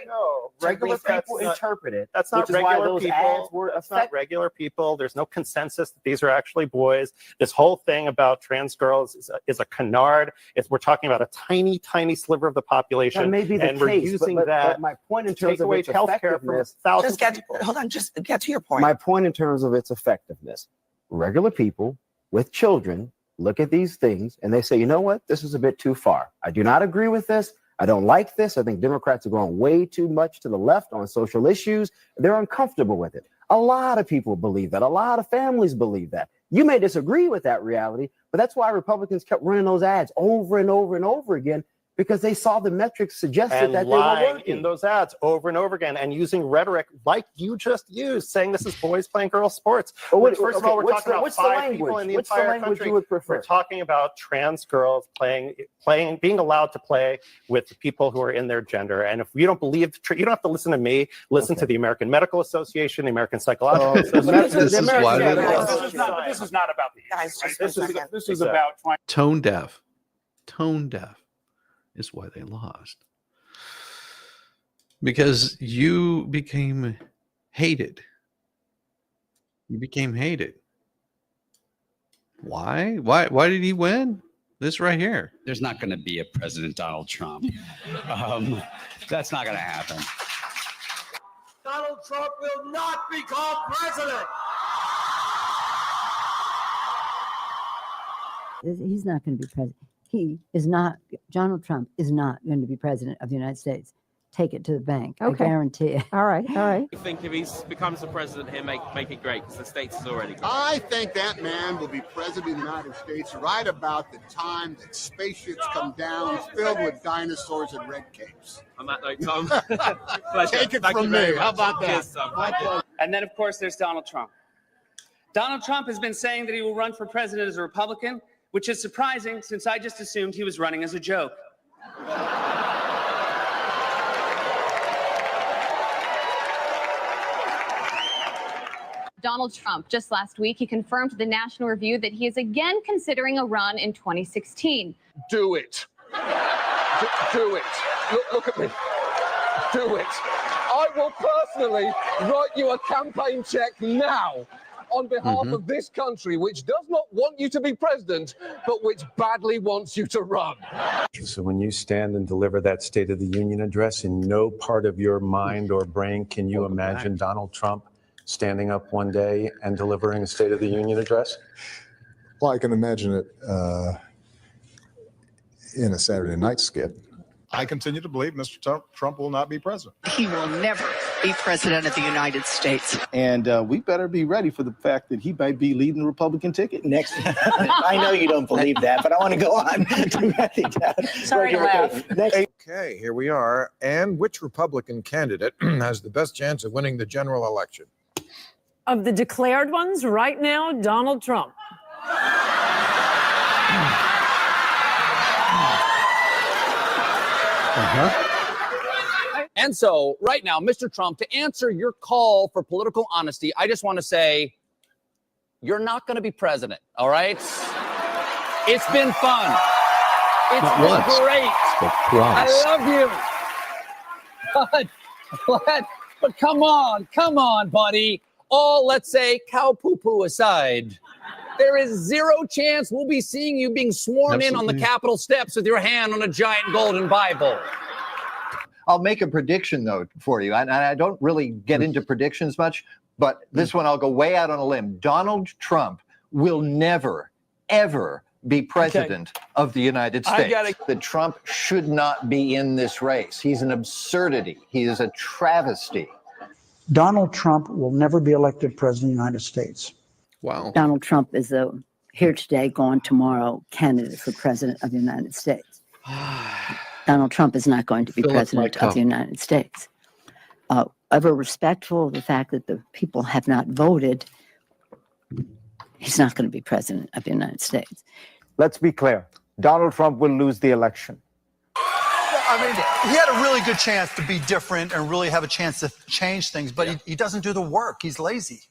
[SPEAKER 5] Regular
[SPEAKER 2] people
[SPEAKER 5] that's not-
[SPEAKER 2] interpret it,
[SPEAKER 5] That's not
[SPEAKER 2] which is why
[SPEAKER 5] regular
[SPEAKER 2] those
[SPEAKER 5] people.
[SPEAKER 2] ads were
[SPEAKER 5] That's not regular people. There's no consensus that these are actually boys. This whole thing about trans girls is a canard. We're talking about a tiny, tiny sliver of the population.
[SPEAKER 2] That may be the
[SPEAKER 5] and we're
[SPEAKER 2] case,
[SPEAKER 5] using
[SPEAKER 2] but
[SPEAKER 5] that
[SPEAKER 2] my point in
[SPEAKER 5] to
[SPEAKER 2] terms
[SPEAKER 5] take
[SPEAKER 2] of
[SPEAKER 5] away
[SPEAKER 2] its
[SPEAKER 5] healthcare from
[SPEAKER 2] effectiveness.
[SPEAKER 5] thousands
[SPEAKER 6] Just
[SPEAKER 5] of people.
[SPEAKER 6] hold on. Just get to your point.
[SPEAKER 2] My point in terms of its effectiveness, regular people with children look at these things and they say, you know what, this is a bit too far. I do not agree with this. I don't like this. I think Democrats are going way too much to the left on social issues. They're uncomfortable with it. A lot of people believe that. A lot of families believe that. You may disagree with that reality, but that's why Republicans kept running those ads over and over and over again, because they saw the metrics suggested
[SPEAKER 5] And
[SPEAKER 2] that they were
[SPEAKER 5] lying
[SPEAKER 2] working.
[SPEAKER 5] in those ads over and over again and using rhetoric like you just used, saying this is boys playing girls sports.
[SPEAKER 2] But
[SPEAKER 5] Which, first of all, we're talking about
[SPEAKER 2] what's the
[SPEAKER 5] 5 people
[SPEAKER 2] language?
[SPEAKER 5] in the
[SPEAKER 2] What's the
[SPEAKER 5] entire
[SPEAKER 2] language
[SPEAKER 5] country.
[SPEAKER 2] you would prefer?
[SPEAKER 5] We're talking about trans girls being allowed to play with the people who are in their gender. And if you don't believe, you don't have to listen to me. Listen to the American Medical Association, the American Psychological Association.
[SPEAKER 3] This is why they
[SPEAKER 5] This
[SPEAKER 3] lost.
[SPEAKER 5] this is not about the
[SPEAKER 6] Guys, just
[SPEAKER 5] This
[SPEAKER 6] a
[SPEAKER 5] is
[SPEAKER 6] second.
[SPEAKER 5] this is about trying.
[SPEAKER 3] Tone deaf. Tone deaf is why they lost. Because you became hated. You became hated. Why? Why did he win? This right here.
[SPEAKER 7] There's not going to be a President Donald Trump. That's not going to happen.
[SPEAKER 8] Donald Trump will not become president.
[SPEAKER 9] He's not going to be president. He is not, Donald Trump is not going to be president of the United States. Take it to the bank.
[SPEAKER 10] Okay.
[SPEAKER 9] I guarantee it.
[SPEAKER 10] All right.
[SPEAKER 28] I think if he becomes the president, he'll make it great because the states is already great.
[SPEAKER 27] I think that man will be president of the United States right about the time that spaceships come down filled with dinosaurs and red capes.
[SPEAKER 28] On that note, Tom,
[SPEAKER 27] Take it
[SPEAKER 28] Thank
[SPEAKER 27] from
[SPEAKER 28] you very
[SPEAKER 27] me. How
[SPEAKER 28] much.
[SPEAKER 27] about that?
[SPEAKER 28] Cheers, Tom.
[SPEAKER 27] My pleasure.
[SPEAKER 29] And then, of course, there's Donald Trump. Donald Trump has been saying that he will run for president as a Republican, which is surprising since I just assumed he was running as a joke.
[SPEAKER 30] Donald Trump, just last week, he confirmed to the National Review that he is again considering a run in 2016.
[SPEAKER 27] Do it. Do it. Look at me. Do it. I will personally write you a campaign check now on behalf of this country, which does not want you to be president, but which badly wants you to run.
[SPEAKER 31] So when you stand and deliver that State of the Union address, in no part of your mind or brain can you imagine Donald Trump standing up one day and delivering a State of the Union address?
[SPEAKER 32] Well, I can imagine it in a Saturday night skit. I continue to believe Mr. Trump will not be president.
[SPEAKER 33] He will never be president of the United States.
[SPEAKER 34] And we better be ready for the fact that he might be leading the Republican ticket next. I know you don't believe that, but I want to go on.
[SPEAKER 33] Sorry to laugh.
[SPEAKER 35] Okay, here we are. And which Republican candidate has the best chance of winning the general election?
[SPEAKER 10] Of the declared ones right now, Donald Trump.
[SPEAKER 36] And so, right now, Mr. Trump, to answer your call for political honesty, I just want to say, you're not going to be president, all right? It's been fun. It's
[SPEAKER 3] Not
[SPEAKER 36] been
[SPEAKER 3] once,
[SPEAKER 36] great.
[SPEAKER 3] but twice.
[SPEAKER 36] I love you. But come on, buddy. All, let's say, cow poo-poo aside, there is zero chance we'll be seeing you being sworn in on the
[SPEAKER 3] Absolutely.
[SPEAKER 36] Capitol steps with your hand on a giant golden Bible.
[SPEAKER 37] I'll make a prediction, though, for you. And I don't really get into predictions much,
[SPEAKER 1] but this one I'll go way out on a limb. Donald Trump will never, ever be president of the United States. That Trump should not be in this race. He's an absurdity. He is a travesty.
[SPEAKER 4] Donald Trump will never be elected president of the United States.
[SPEAKER 3] Wow.
[SPEAKER 9] Donald Trump is a here today, gone tomorrow candidate for president of the United States. Donald Trump is not going to be president of the United States. Ever respectful of the fact that the people have not voted, he's not going to be president of the United States.
[SPEAKER 2] Let's be clear. Donald Trump will lose the election.
[SPEAKER 11] I mean, he had a really good chance to be different and really have a chance to change things, but he doesn't do the work. He's lazy.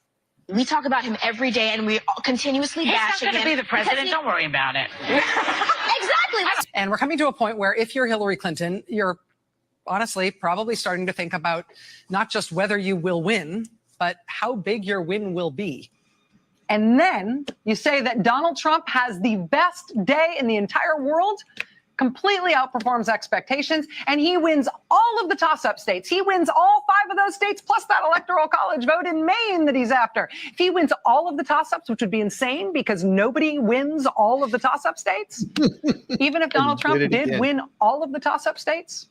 [SPEAKER 12] We talk about him every day, and we continuously bash him.
[SPEAKER 13] He's not going to be the president. Don't worry about it.
[SPEAKER 12] Exactly.
[SPEAKER 13] And we're coming to a point where if you're Hillary Clinton, you're honestly probably starting to think about not just whether you will win, but how big your win will be.
[SPEAKER 14] And then you say that Donald Trump has the best day in the entire world, completely outperforms expectations, and he wins all of the toss-up states. He wins all 5 of those states, plus that electoral college vote in Maine that he's after. If he wins all of the toss-ups, which would be insane because nobody wins all of the toss-up states, even if Donald Trump did win all of the toss-up states,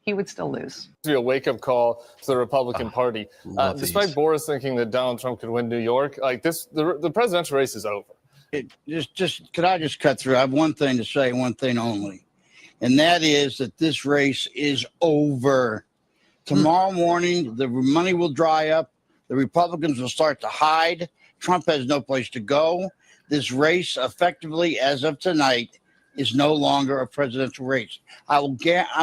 [SPEAKER 14] he would still lose.
[SPEAKER 15] To be a wake-up call to the Republican Party. Despite Boris thinking that Donald Trump could win New York, like this, the presidential race is over.
[SPEAKER 34] Could I just cut through? I have one thing to say, one thing only. And that is that this race is over. Tomorrow morning, the money will dry up. The Republicans will start to hide. Trump has no place to go. This race, effectively, as of tonight, is no longer a presidential race. I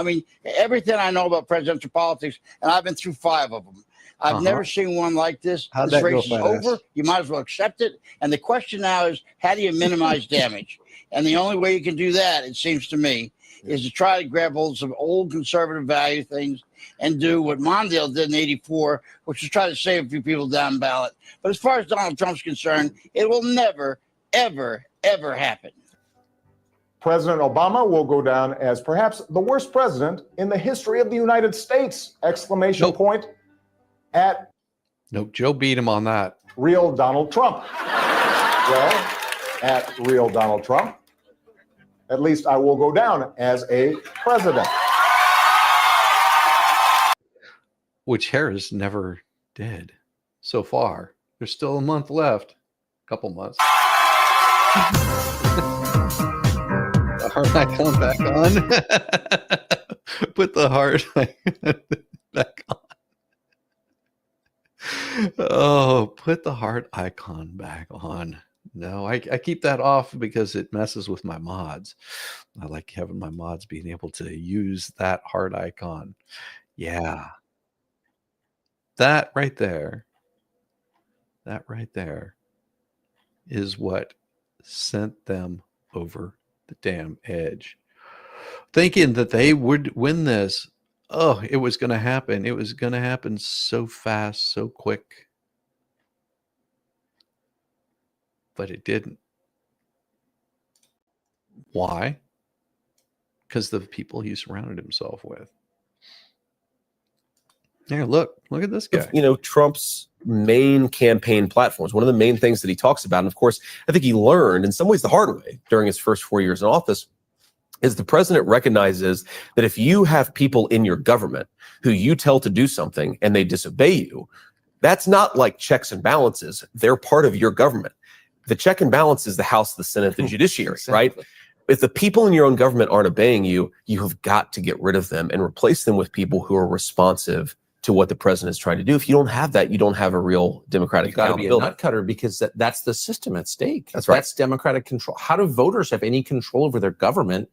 [SPEAKER 34] mean, everything I know about presidential politics, and I've been through 5 of them. I've never seen one like this. This race is over. You might as well accept it. And the question now is, how do you minimize damage? And the only way you can do that, it seems to me, is to try to grab hold of some old conservative value things and do what Mondale did in '84, which is try to save a few people down ballot. But as far as Donald Trump's concerned, it will never, ever, ever happen.
[SPEAKER 32] President Obama will go down as perhaps the worst president in the history of the United States! Exclamation point at
[SPEAKER 3] Nope, Joe beat him on that.
[SPEAKER 32] real Donald Trump. Well, at real Donald Trump, at least I will go down as a president.
[SPEAKER 3] Which Harris never did so far. There's still a month left. A couple months. The heart icon back on. Put the heart back on. Oh, put the heart icon back on. No, I keep that off because it messes with my mods. I like having my mods being able to use that heart icon. Yeah. That right there is what sent them over the damn edge. Thinking that they would win this. Oh, it was going to happen. It was going to happen so fast, so quick. But it didn't. Why? Because the people he surrounded himself with. Here, look at this guy.
[SPEAKER 16] You know, Trump's main campaign platforms, one of the main things that he talks about, and of course, I think he learned in some ways the hard way during his first 4 years in office, is the president recognizes that if you have people in your government who you tell to do something and they disobey you, that's not like checks and balances. They're part of your government. The check and balance is the House, the Senate, the judiciary, right? If the people in your own government aren't obeying you, you have got to get rid of them and replace them with people who are responsive to what the president is trying to do. If you don't have that, you don't have a real democratic
[SPEAKER 17] You've got to be a nut cutter because that's the system at stake.
[SPEAKER 16] That's right.
[SPEAKER 17] That's democratic control. How do voters have any control over their government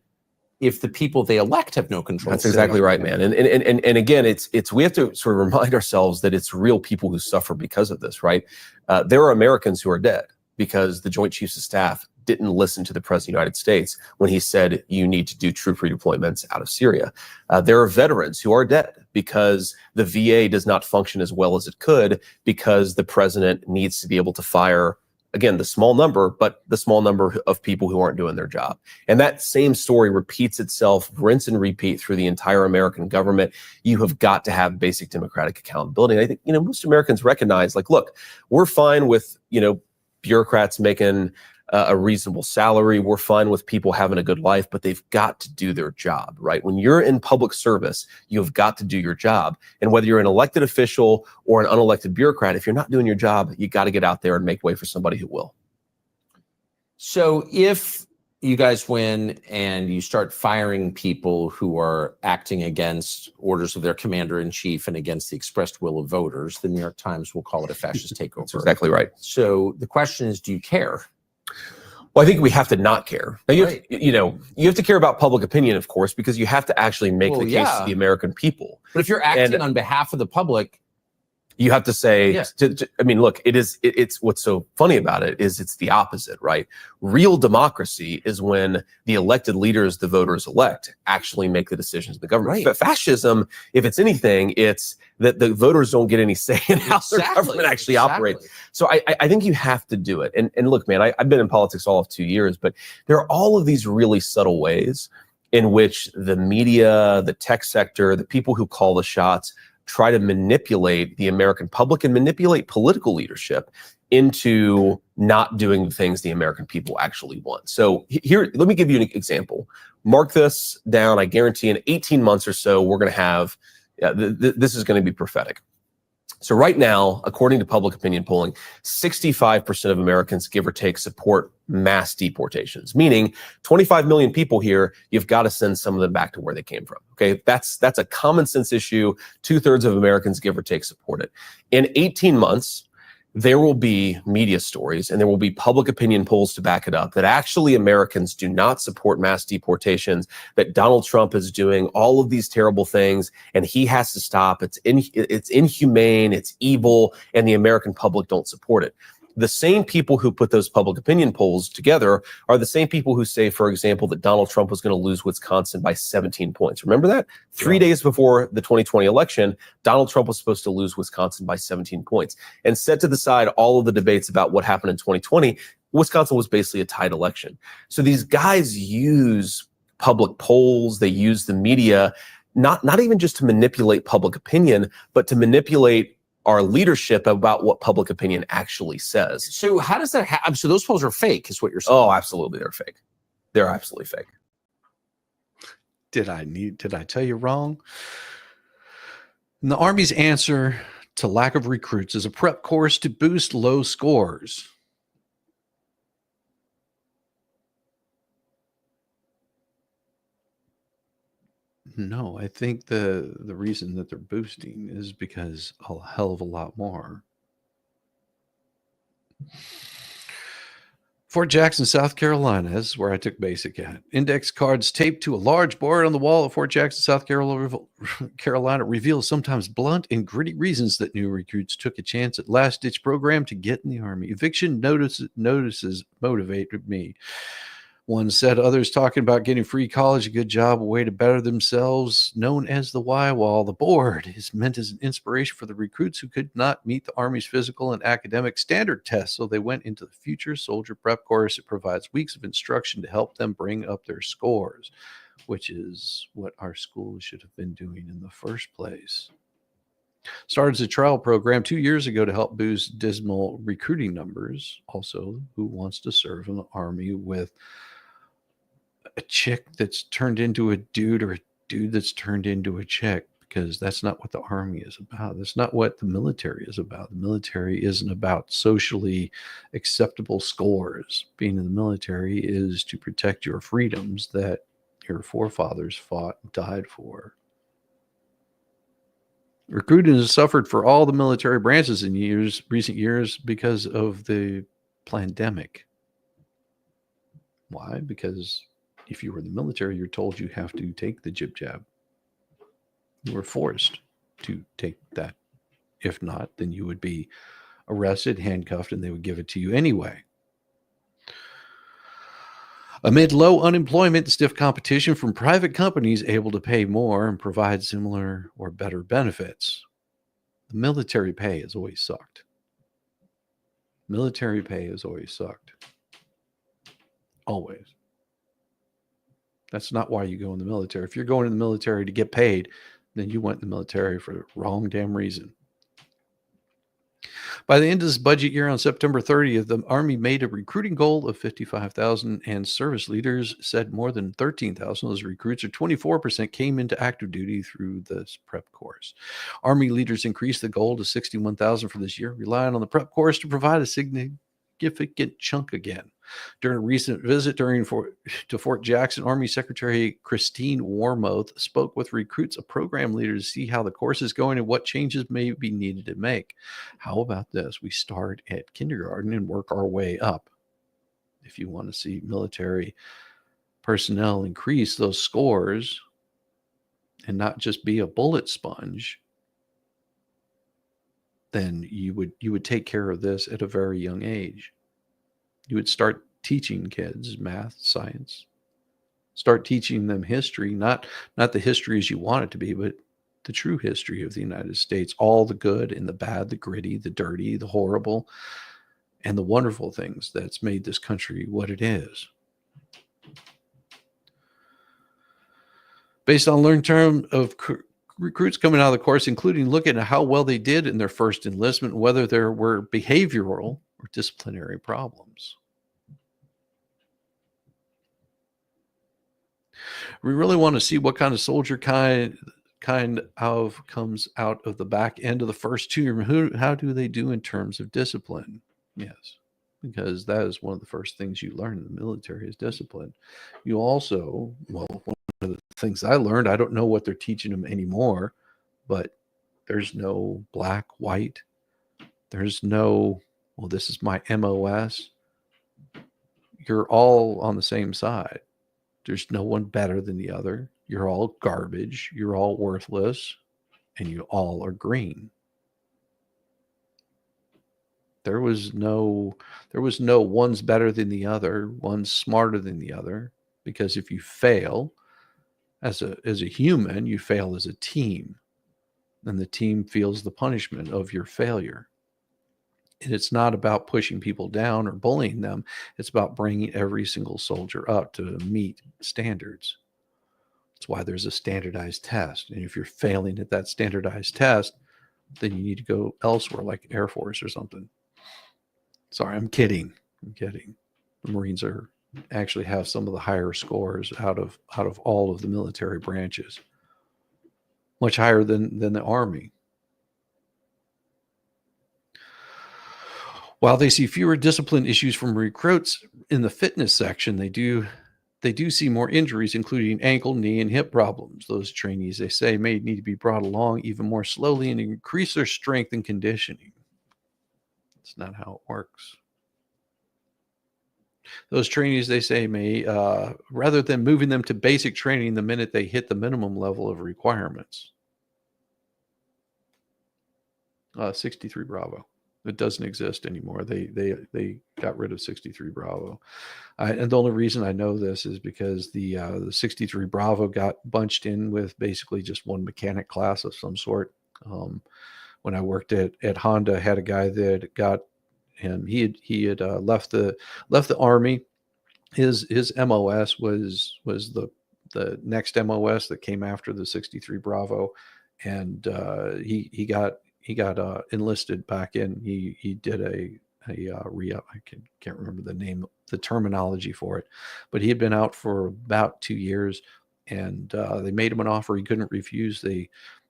[SPEAKER 17] if the people they elect have no control?
[SPEAKER 16] That's exactly right, man. And again, it's we have to sort of remind ourselves that it's real people who suffer because of this, right? There are Americans who are dead because the Joint Chiefs of Staff didn't listen to the President of the United States when he said you need to do troop redeployments out of Syria. There are veterans who are dead because the VA does not function as well as it could because the president needs to be able to fire again, the small number, but the small number of people who aren't doing their job. And that same story repeats itself, rinse and repeat through the entire American government. You have got to have basic democratic accountability. And I think, most Americans recognize, like, look, we're fine with, bureaucrats making a reasonable salary. We're fine with people having a good life, but they've got to do their job, right? When you're in public service, you've got to do your job. And whether you're an elected official or an unelected bureaucrat, if you're not doing your job, you got to get out there and make way for somebody who will.
[SPEAKER 17] So if you guys win and you start firing people who are acting against orders of their commander-in-chief and against the expressed will of voters, the New York Times will call it a fascist takeover.
[SPEAKER 16] That's exactly right.
[SPEAKER 17] So the question is, do you care?
[SPEAKER 16] Well, I think we have to not care. Now, you have to care about public opinion, of course, because you have to actually make the case to the American people.
[SPEAKER 17] But if you're acting on behalf of the public,
[SPEAKER 16] you have to say, look, it's what's so funny about it is it's the opposite, right? Real democracy is when the elected leaders the voters elect actually make the decisions of the government.
[SPEAKER 17] Right.
[SPEAKER 16] But fascism, if it's anything, it's that the voters don't get any say in how their government actually operates. So I think you have to do it. And look, man, I've been in politics all of 2 years, but there are all of these really subtle ways in which the media, the tech sector, the people who call the shots try to manipulate the American public and manipulate political leadership into not doing the things the American people actually want. So here, let me give you an example. Mark this down. I guarantee in 18 months or so, we're going to have, this is going to be prophetic. So right now, according to public opinion polling, 65% of Americans, give or take, support mass deportations, meaning 25 million people here, you've got to send some of them back to where they came from. Okay, that's a common sense issue. 2/3 of Americans, give or take, support it. In 18 months, there will be media stories and there will be public opinion polls to back it up that actually Americans do not support mass deportations, that Donald Trump is doing all of these terrible things and he has to stop. It's inhumane, it's evil, and the American public don't support it. The same people who put those public opinion polls together are the same people who say, for example, that Donald Trump was going to lose Wisconsin by 17 points. Remember that? 3 days before the 2020 election, Donald Trump was supposed to lose Wisconsin by 17 points. And set to the side all of the debates about what happened in 2020, Wisconsin was basically a tied election. So these guys use public polls, they use the media, not even just to manipulate public opinion, but to manipulate our leadership about what public opinion actually says.
[SPEAKER 17] So how does that happen? So those polls are fake, is what you're saying?
[SPEAKER 16] Oh, absolutely, they're fake. They're absolutely fake.
[SPEAKER 3] Did I tell you wrong? And the Army's answer to lack of recruits is a prep course to boost low scores. No, I think the reason that they're boosting is because a hell of a lot more. Fort Jackson, South Carolina, is where I took basic at. Index cards taped to a large board on the wall at Fort Jackson, South Carolina reveal sometimes blunt and gritty reasons that new recruits took a chance at last-ditch program to get in the Army. Eviction notices motivated me. One said others talking about getting free college, a good job, a way to better themselves, known as the Y Wall. The board is meant as an inspiration for the recruits who could not meet the Army's physical and academic standard tests, so they went into the future soldier prep course. It provides weeks of instruction to help them bring up their scores, which is what our schools should have been doing in the first place. Started as a trial program 2 years ago to help boost dismal recruiting numbers. Also, who wants to serve in the Army with a chick that's turned into a dude or a dude that's turned into a chick? Because that's not what the Army is about. That's not what the military is about. The military isn't about socially acceptable scores. Being in the military is to protect your freedoms that your forefathers fought and died for. Recruiting has suffered for all the military branches in recent years because of the pandemic. Why? Because if you were in the military, you're told you have to take the jib jab. You were forced to take that. If not, then you would be arrested, handcuffed, and they would give it to you anyway. Amid low unemployment and stiff competition from private companies able to pay more and provide similar or better benefits, the military pay has always sucked. Military pay has always sucked. Always. That's not why you go in the military. If you're going in the military to get paid, then you went in the military for the wrong damn reason. By the end of this budget year on September 30th, the Army made a recruiting goal of 55,000, and service leaders said more than 13,000 of those recruits, or 24%, came into active duty through this prep course. Army leaders increased the goal to 61,000 for this year, relying on the prep course to provide a significant chunk again. During a recent visit to Fort Jackson, Army Secretary Christine Wormuth spoke with recruits, a program leader, to see how the course is going and what changes may be needed to make. How about this? We start at kindergarten and work our way up. If you want to see military personnel increase those scores and not just be a bullet sponge, then you would take care of this at a very young age. You would start teaching kids math, science, start teaching them history, not the history as you want it to be, but the true history of the United States, all the good and the bad, the gritty, the dirty, the horrible, and the wonderful things that's made this country what it is. Based on learned term of recruits coming out of the course, including looking at how well they did in their first enlistment, whether there were behavioral or disciplinary problems. We really want to see what kind of soldier kind of comes out of the back end of the first 2 years. How do they do in terms of discipline? Yes, because that is one of the first things you learn in the military is discipline. You also, well, one of the things I learned, I don't know what they're teaching them anymore, but there's no black, white. There's no, well, this is my MOS. You're all on the same side. There's no one better than the other. You're all garbage. You're all worthless. And you all are green. There was no one's better than the other, one's smarter than the other. Because if you fail as a human, you fail as a team. And the team feels the punishment of your failure. And it's not about pushing people down or bullying them. It's about bringing every single soldier up to meet standards. That's why there's a standardized test. And if you're failing at that standardized test, then you need to go elsewhere, like Air Force or something. Sorry, I'm kidding. The Marines actually have some of the higher scores out of all of the military branches. Much higher than the Army. While they see fewer discipline issues from recruits in the fitness section, they do see more injuries, including ankle, knee, and hip problems. Those trainees, they say, may need to be brought along even more slowly and increase their strength and conditioning. That's not how it works. Those trainees, they say, may, rather than moving them to basic training the minute they hit the minimum level of requirements. 63 Bravo. It doesn't exist anymore. They got rid of 63 Bravo. And the only reason I know this is because the 63 Bravo got bunched in with basically just one mechanic class of some sort. When I worked at Honda, I had a guy that got him. He had left the Army. His MOS was the next MOS that came after the 63 Bravo, and he got enlisted back in. He did a re-up. I can't remember the terminology for it, but he had been out for about 2 years, and they made him an offer he couldn't refuse.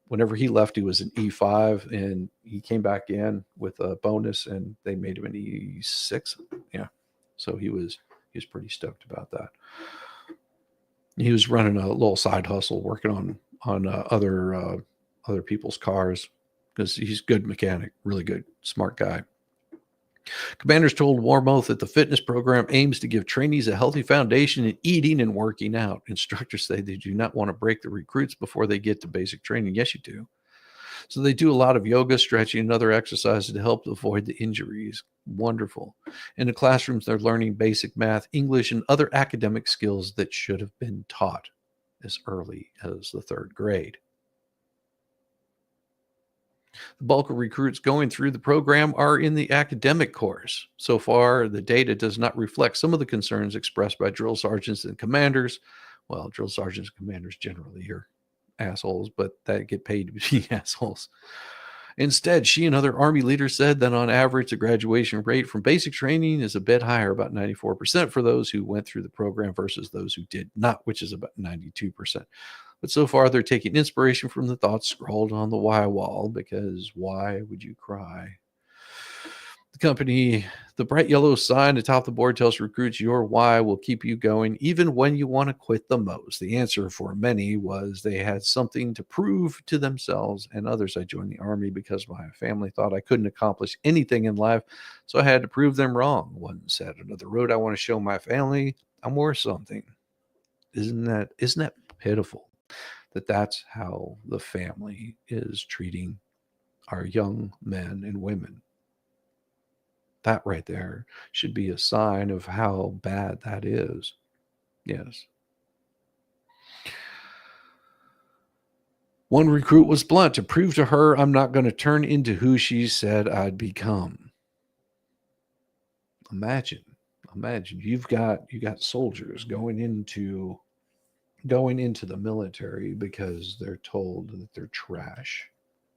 [SPEAKER 3] Whenever he left, he was an E5, and he came back in with a bonus, and they made him an E6. Yeah, so he was pretty stoked about that. He was running a little side hustle, working on other people's cars, because he's a good mechanic, really good, smart guy. Commanders told Wormuth that the fitness program aims to give trainees a healthy foundation in eating and working out. Instructors say they do not want to break the recruits before they get to basic training. Yes, you do. So they do a lot of yoga, stretching, and other exercises to help avoid the injuries. Wonderful. In the classrooms, they're learning basic math, English, and other academic skills that should have been taught as early as the 3rd grade. The bulk of recruits going through the program are in the academic course. So far, the data does not reflect some of the concerns expressed by drill sergeants and commanders. Well, drill sergeants and commanders generally are assholes, but that get paid to be assholes. Instead, she and other Army leaders said that on average, the graduation rate from basic training is a bit higher, about 94% for those who went through the program versus those who did not, which is about 92%. But so far, they're taking inspiration from the thoughts scrawled on the why wall, because why would you cry? The company, the bright yellow sign atop the board tells recruits your why will keep you going even when you want to quit the most. The answer for many was they had something to prove to themselves and others. I joined the Army because my family thought I couldn't accomplish anything in life, so I had to prove them wrong. One said, another wrote, I want to show my family I'm worth something. Isn't that pitiful that that's how the family is treating our young men and women? That right there should be a sign of how bad that is. Yes. One recruit was blunt: to prove to her I'm not going to turn into who she said I'd become. Imagine you got soldiers going into the military because they're told that they're trash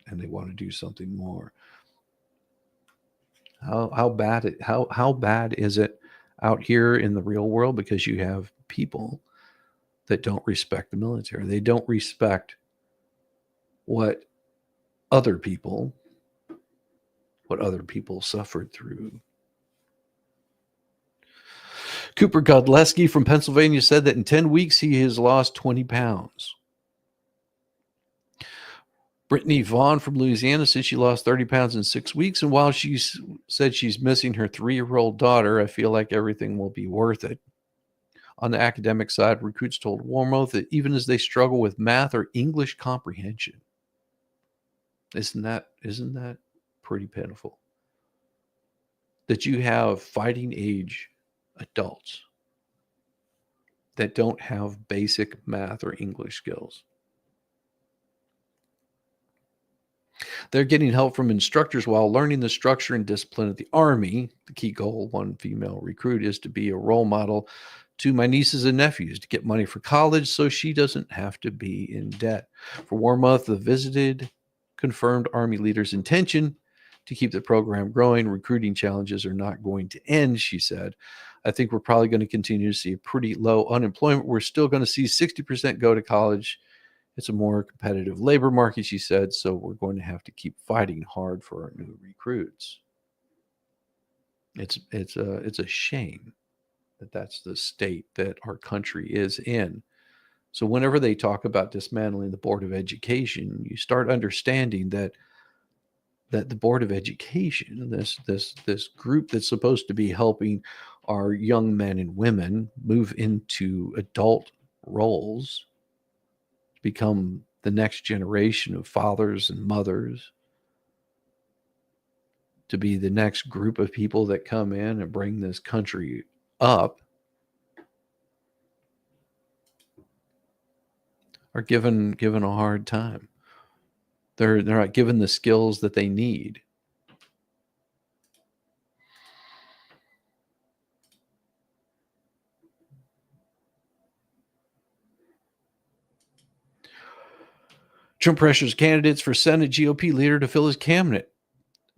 [SPEAKER 3] and they want to do something more. How bad is it out here in the real world? Because you have people that don't respect the military. They don't respect what other people suffered through. Cooper Godleski from Pennsylvania said that in 10 weeks he has lost 20 pounds. Brittany Vaughn from Louisiana said she lost 30 pounds in 6 weeks. And while she said she's missing her 3-year-old daughter, I feel like everything will be worth it. On the academic side, recruits told Warmoth that even as they struggle with math or English comprehension, isn't that pretty pitiful? That you have fighting age adults that don't have basic math or English skills. They're getting help from instructors while learning the structure and discipline of the Army. The key goal, one female recruit, is to be a role model to my nieces and nephews to get money for college so she doesn't have to be in debt. For Warmoth, the visited confirmed Army leaders' intention to keep the program growing. Recruiting challenges are not going to end, she said. I think we're probably going to continue to see a pretty low unemployment. We're still going to see 60% go to college. It's a more competitive labor market, she said, so we're going to have to keep fighting hard for our new recruits. It's a shame that that's the state that our country is in. So whenever they talk about dismantling the Board of Education, you start understanding that the Board of Education, this group that's supposed to be helping our young men and women move into adult roles, become the next generation of fathers and mothers, to be the next group of people that come in and bring this country up, are given a hard time. They're not given the skills that they need. Trump pressures candidates for Senate GOP leader to fill his cabinet.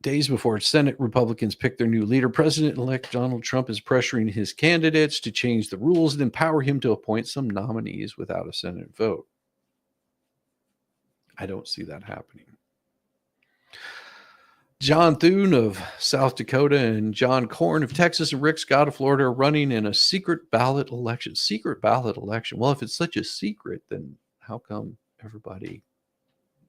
[SPEAKER 3] Days before Senate Republicans pick their new leader, President-elect Donald Trump is pressuring his candidates to change the rules and empower him to appoint some nominees without a Senate vote. I don't see that happening. John Thune of South Dakota and John Corn of Texas and Rick Scott of Florida are running in a secret ballot election. Secret ballot election. Well, if it's such a secret, then how come everybody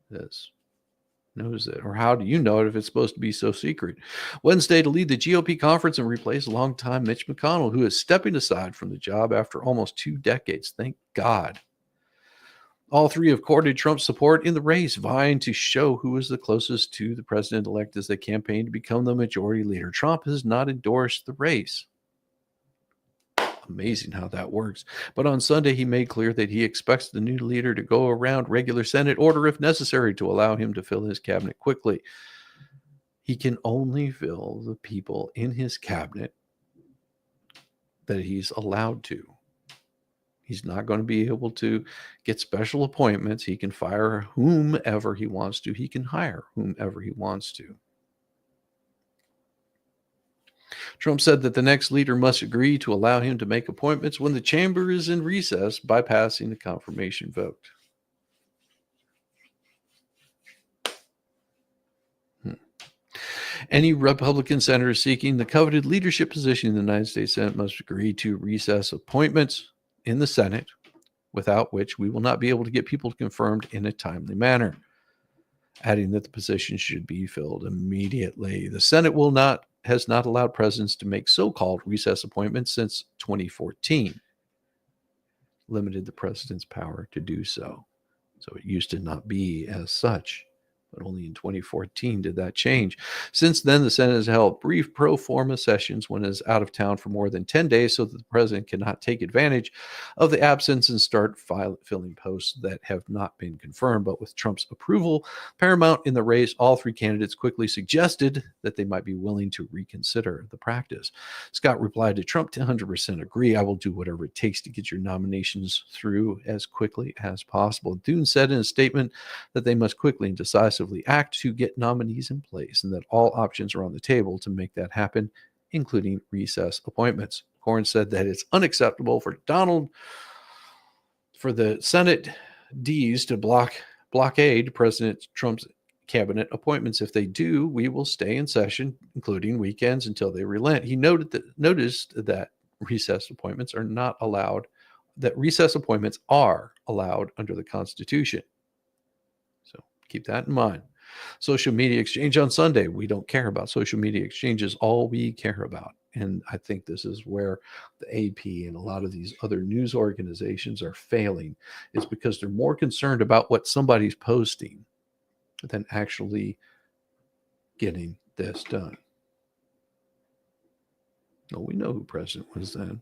[SPEAKER 3] knows it? Or how do you know it if it's supposed to be so secret? Wednesday, to lead the GOP conference and replace longtime Mitch McConnell, who is stepping aside from the job after almost 2 decades. Thank God. All three have courted Trump's support in the race, vying to show who is the closest to the president-elect as they campaign to become the majority leader. Trump has not endorsed the race. Amazing how that works. But on Sunday, he made clear that he expects the new leader to go around regular Senate order if necessary to allow him to fill his cabinet quickly. He can only fill the people in his cabinet that he's allowed to. He's not going to be able to get special appointments. He can fire whomever he wants to. He can hire whomever he wants to. Trump said that the next leader must agree to allow him to make appointments when the chamber is in recess, bypassing the confirmation vote. Any Republican senator seeking the coveted leadership position in the United States Senate must agree to recess appointments in the Senate, without which we will not be able to get people confirmed in a timely manner, adding that the position should be filled immediately. The Senate has not allowed presidents to make so-called recess appointments since 2014, limited the president's power to do so. So it used to not be as such, but only in 2014 did that change. Since then, the Senate has held brief pro forma sessions when it is out of town for more than 10 days so that the president cannot take advantage of the absence and start filling posts that have not been confirmed. But with Trump's approval paramount in the race, all three candidates quickly suggested that they might be willing to reconsider the practice. Scott replied to Trump, 100% agree. I will do whatever it takes to get your nominations through as quickly as possible. Thune said in a statement that they must quickly and decisively act to get nominees in place and that all options are on the table to make that happen, including recess appointments. Corn said that it's unacceptable for the Senate Ds to blockade President Trump's cabinet appointments. If they do, we will stay in session, including weekends, until they relent. He noticed that recess appointments are not allowed, that recess appointments are allowed under the Constitution. Keep that in mind. Social media exchange on Sunday. We don't care about social media exchanges. All we care about, and I think this is where the AP and a lot of these other news organizations are failing, is because they're more concerned about what somebody's posting than actually getting this done. No, we know who president was then.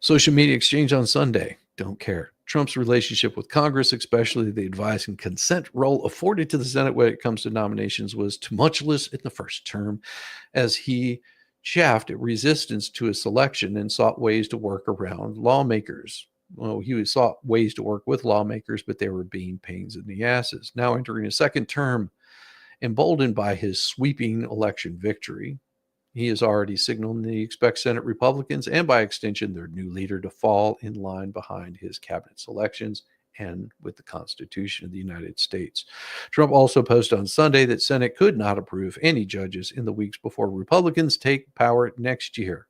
[SPEAKER 3] Social media exchange on Sunday. Don't care. Trump's relationship with Congress, especially the advice and consent role afforded to the Senate when it comes to nominations, was tumultuous in the first term, as he chafed at resistance to his selection and sought ways to work around lawmakers. Well, he sought ways to work with lawmakers, but they were being pains in the asses. Now entering a second term, emboldened by his sweeping election victory, he has already signaled that he expects Senate Republicans and, by extension, their new leader to fall in line behind his cabinet selections and with the Constitution of the United States. Trump also posted on Sunday that Senate could not approve any judges in the weeks before Republicans take power next year.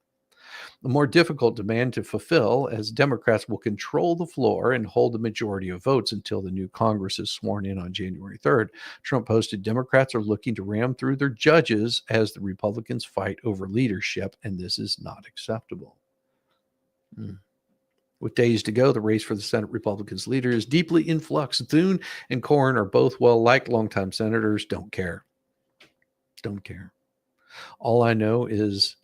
[SPEAKER 3] A more difficult demand to fulfill, as Democrats will control the floor and hold the majority of votes until the new Congress is sworn in on January 3rd. Trump posted, Democrats are looking to ram through their judges as the Republicans fight over leadership, and this is not acceptable. With days to go, the race for the Senate Republicans leader is deeply in flux. Thune and Corn are both well-liked longtime senators. Don't care. Don't care. All I know is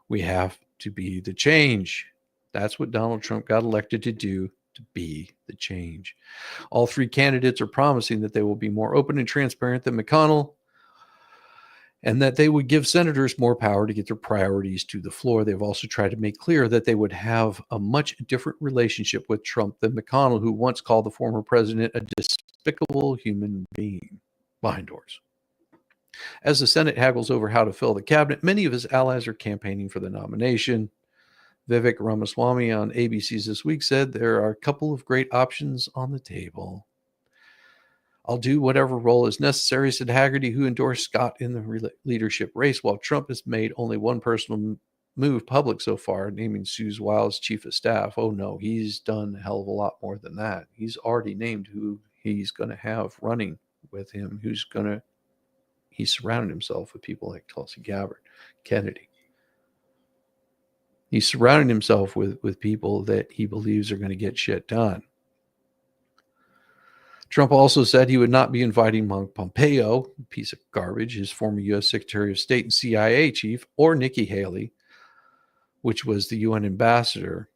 [SPEAKER 3] we have to be the change. That's what Donald Trump got elected to do, to be the change. All three candidates are promising that they will be more open and transparent than McConnell, and that they would give senators more power to get their priorities to the floor. They've also tried to make clear that they would have a much different relationship with Trump than McConnell, who once called the former president a despicable human being behind doors. As the Senate haggles over how to fill the cabinet, many of his allies are campaigning for the nomination. Vivek Ramaswamy on ABC's This Week said there are a couple of great options on the table. I'll do whatever role is necessary, said Haggerty, who endorsed Scott in the leadership race, while Trump has made only one personal move public so far, naming Suze Wiles chief of staff. Oh no, he's done a hell of a lot more than that. He's already named who he's going to have running with him, he's surrounded himself with people like Tulsi Gabbard, Kennedy. He's surrounded himself with people that he believes are going to get shit done. Trump also said he would not be inviting Mike Pompeo, a piece of garbage, his former U.S. Secretary of State and CIA chief, or Nikki Haley, which was the UN ambassador,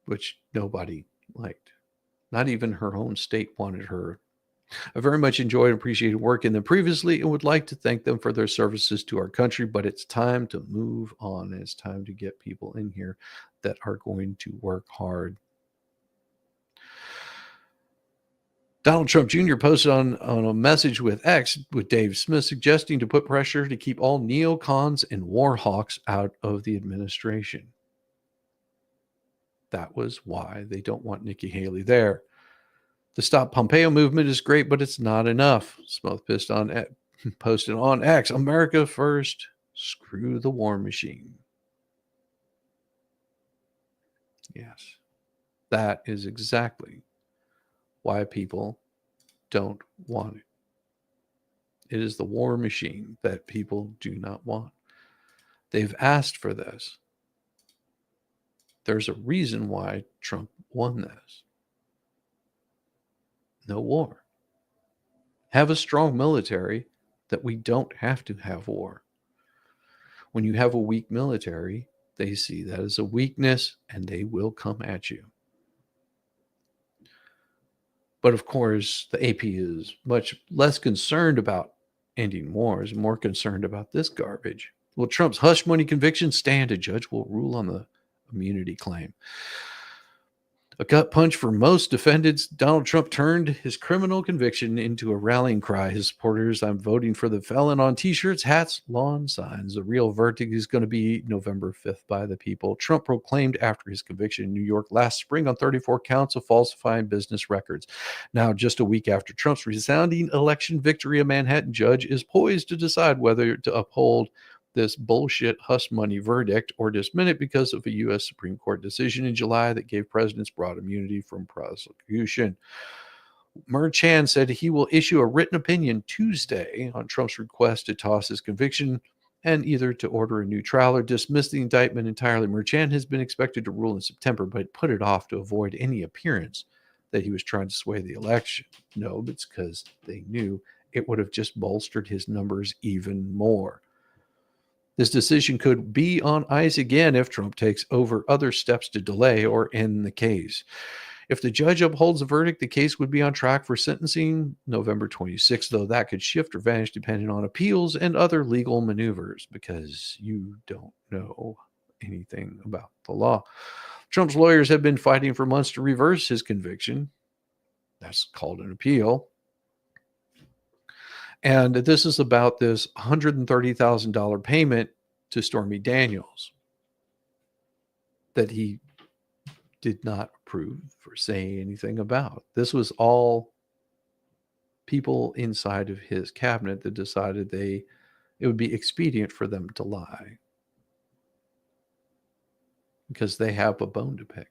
[SPEAKER 3] which nobody liked. Not even her own state wanted her. I very much enjoyed and appreciated working them previously and would like to thank them for their services to our country, but it's time to move on. It's time to get people in here that are going to work hard. Donald Trump Jr. posted on a message with X with Dave Smith suggesting to put pressure to keep all neocons and war hawks out of the administration. That was why they don't want Nikki Haley there. The Stop Pompeo movement is great, but it's not enough. Smith posted on X, America first, screw the war machine. Yes, that is exactly why people don't want it. It is the war machine that people do not want. They've asked for this. There's a reason why Trump won this. No war. Have a strong military that we don't have to have war. When you have a weak military, they see that as a weakness and they will come at you. But of course, the AP is much less concerned about ending wars, more concerned about this garbage. Will Trump's hush money conviction stand? A judge will rule on the immunity claim. A gut punch for most defendants, Donald Trump turned his criminal conviction into a rallying cry. His supporters, I'm voting for the felon on t-shirts, hats, lawn signs. The real verdict is going to be November 5th by the people. Trump proclaimed after his conviction in New York last spring on 34 counts of falsifying business records. Now, just a week after Trump's resounding election victory, a Manhattan judge is poised to decide whether to uphold this bullshit hush money verdict or dismiss it because of a U.S. Supreme Court decision in July that gave presidents broad immunity from prosecution. Merchan said he will issue a written opinion Tuesday on Trump's request to toss his conviction and either to order a new trial or dismiss the indictment entirely. Merchan has been expected to rule in September, but put it off to avoid any appearance that he was trying to sway the election. No, it's because they knew it would have just bolstered his numbers even more. This decision could be on ice again if Trump takes over other steps to delay or end the case. If the judge upholds the verdict, the case would be on track for sentencing November 26th, though that could shift or vanish depending on appeals and other legal maneuvers because you don't know anything about the law. Trump's lawyers have been fighting for months to reverse his conviction. That's called an appeal. And this is about this $130,000 payment to Stormy Daniels that he did not approve or say anything about. This was all people inside of his cabinet that decided it would be expedient for them to lie because they have a bone to pick.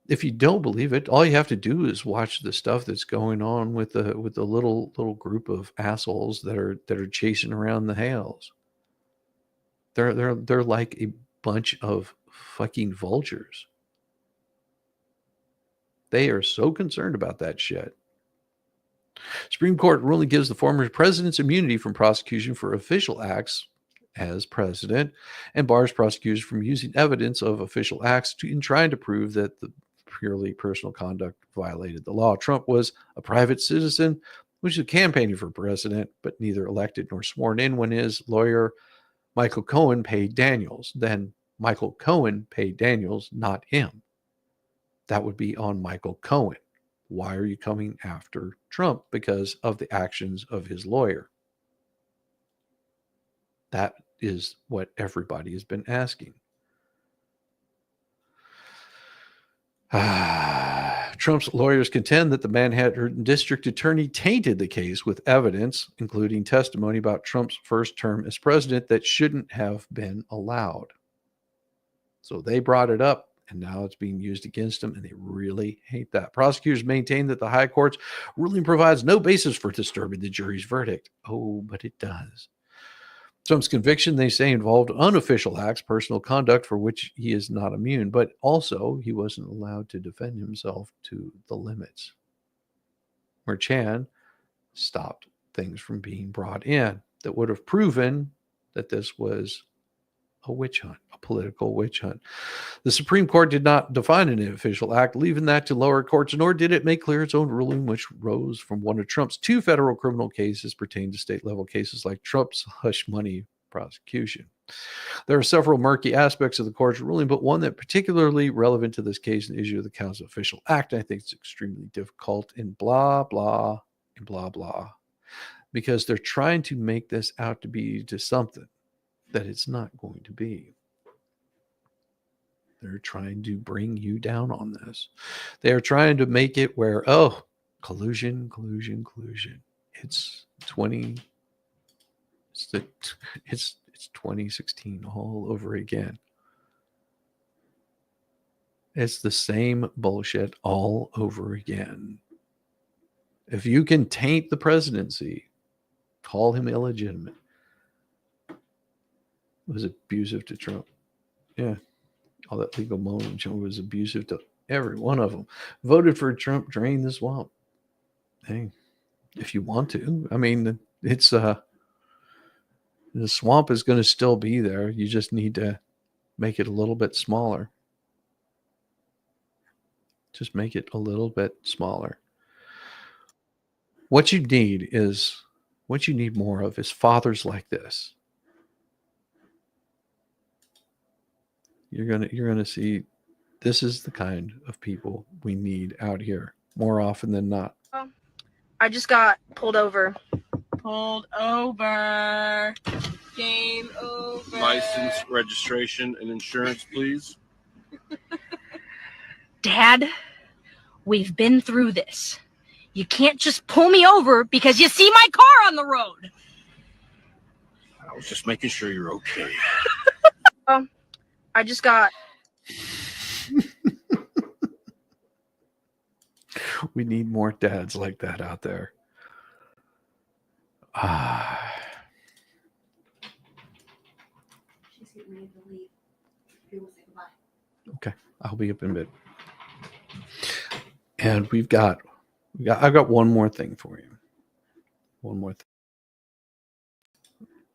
[SPEAKER 3] If you don't believe it, all you have to do is watch the stuff that's going on with the little group of assholes that are chasing around the Hales. They're like a bunch of fucking vultures. They are so concerned about that shit. Supreme Court ruling gives the former president's immunity from prosecution for official acts as president and bars prosecutors from using evidence of official acts in trying to prove that the purely personal conduct violated the law. Trump was a private citizen, which is campaigning for president, but neither elected nor sworn in when his lawyer, Michael Cohen, paid Daniels. Then Michael Cohen paid Daniels, not him. That would be on Michael Cohen. Why are you coming after Trump? Because of the actions of his lawyer. That is what everybody has been asking. Trump's lawyers contend that the Manhattan District Attorney tainted the case with evidence, including testimony about Trump's first term as president that shouldn't have been allowed. So they brought it up, and now it's being used against them, and they really hate that. Prosecutors maintain that the high court's ruling provides no basis for disturbing the jury's verdict. Oh, but it does. Trump's conviction, they say, involved unofficial acts, personal conduct for which he is not immune, but also he wasn't allowed to defend himself to the limits. Merchan stopped things from being brought in that would have proven that this was a witch hunt, a political witch hunt. The Supreme Court did not define an official act, leaving that to lower courts, nor did it make clear its own ruling, which rose from one of Trump's 2 federal criminal cases pertaining to state-level cases like Trump's hush money prosecution. There are several murky aspects of the court's ruling, but one that particularly relevant to this case and the issue of the count's official act, I think it's extremely difficult and blah, blah, and blah, blah, because they're trying to make this out to be to something that it's not going to be. They're trying to bring you down on this. They're trying to make it where, oh, collusion. It's 2016 all over again. It's the same bullshit all over again. If you can taint the presidency, call him illegitimate. It was abusive to Trump. Yeah. All that legal motion was abusive to every one of them. Voted for Trump, drain the swamp. Hey, if you want to. I mean, it's the swamp is going to still be there. You just need to make it a little bit smaller. Just make it a little bit smaller. What you need more of is fathers like this. You're gonna see this is the kind of people we need out here more often than not.
[SPEAKER 12] I just got pulled over. Pulled over. Game over.
[SPEAKER 5] License, registration, and insurance, please.
[SPEAKER 12] Dad, we've been through this. You can't just pull me over because you see my car on the road.
[SPEAKER 5] I was just making sure you're okay.
[SPEAKER 12] I just got...
[SPEAKER 3] We need more dads like that out there.
[SPEAKER 6] She's getting ready to leave. You will say goodbye.
[SPEAKER 3] Okay, I'll be up in a bit. And I've got one more thing for you. One more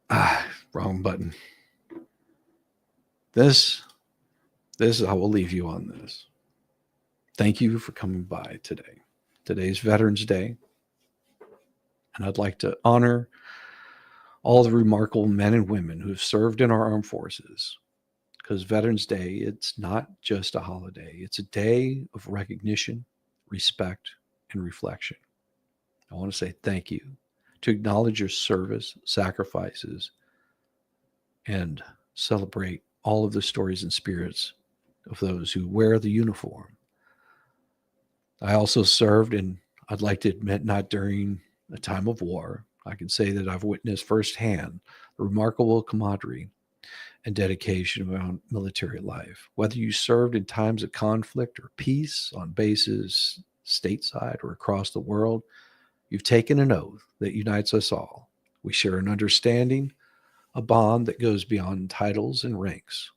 [SPEAKER 3] thing. Wrong button. This I will leave you on this. Thank you for coming by today. Today's Veterans Day. And I'd like to honor all the remarkable men and women who have served in our armed forces. Because Veterans Day, it's not just a holiday. It's a day of recognition, respect, and reflection. I want to say thank you, to acknowledge your service, sacrifices, and celebrate all of the stories and spirits of those who wear the uniform. I also served, and I'd like to admit, not during a time of war. I can say that I've witnessed firsthand the remarkable camaraderie and dedication around military life. Whether you served in times of conflict or peace on bases stateside or across the world, you've taken an oath that unites us all. We share an understanding, a bond that goes beyond titles and ranks.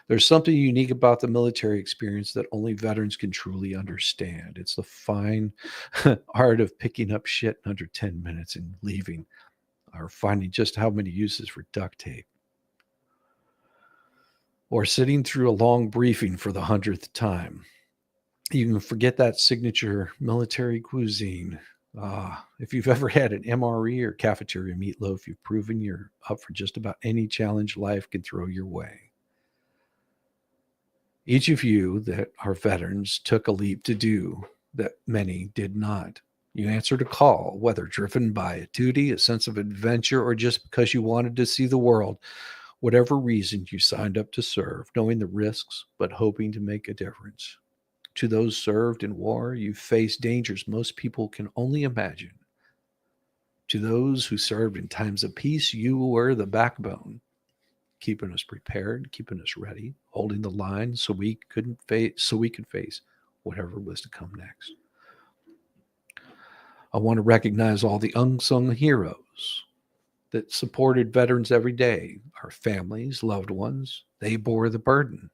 [SPEAKER 3] There's something unique about the military experience that only veterans can truly understand. It's the fine art of picking up shit in under 10 minutes and leaving, or finding just how many uses for duct tape, or sitting through a long briefing for the 100th time. You can forget that signature military cuisine. If you've ever had an MRE or cafeteria meatloaf, you've proven you're up for just about any challenge life can throw your way. Each of you that are veterans took a leap to do that many did not. You answered a call, whether driven by a duty, a sense of adventure, or just because you wanted to see the world. Whatever reason you signed up to serve, knowing the risks, but hoping to make a difference. To those served in war, you faced dangers most people can only imagine. To those who served in times of peace, you were the backbone, keeping us prepared, keeping us ready, holding the line so we could face whatever was to come next. I want to recognize all the unsung heroes that supported veterans every day, our families, loved ones. They bore the burden,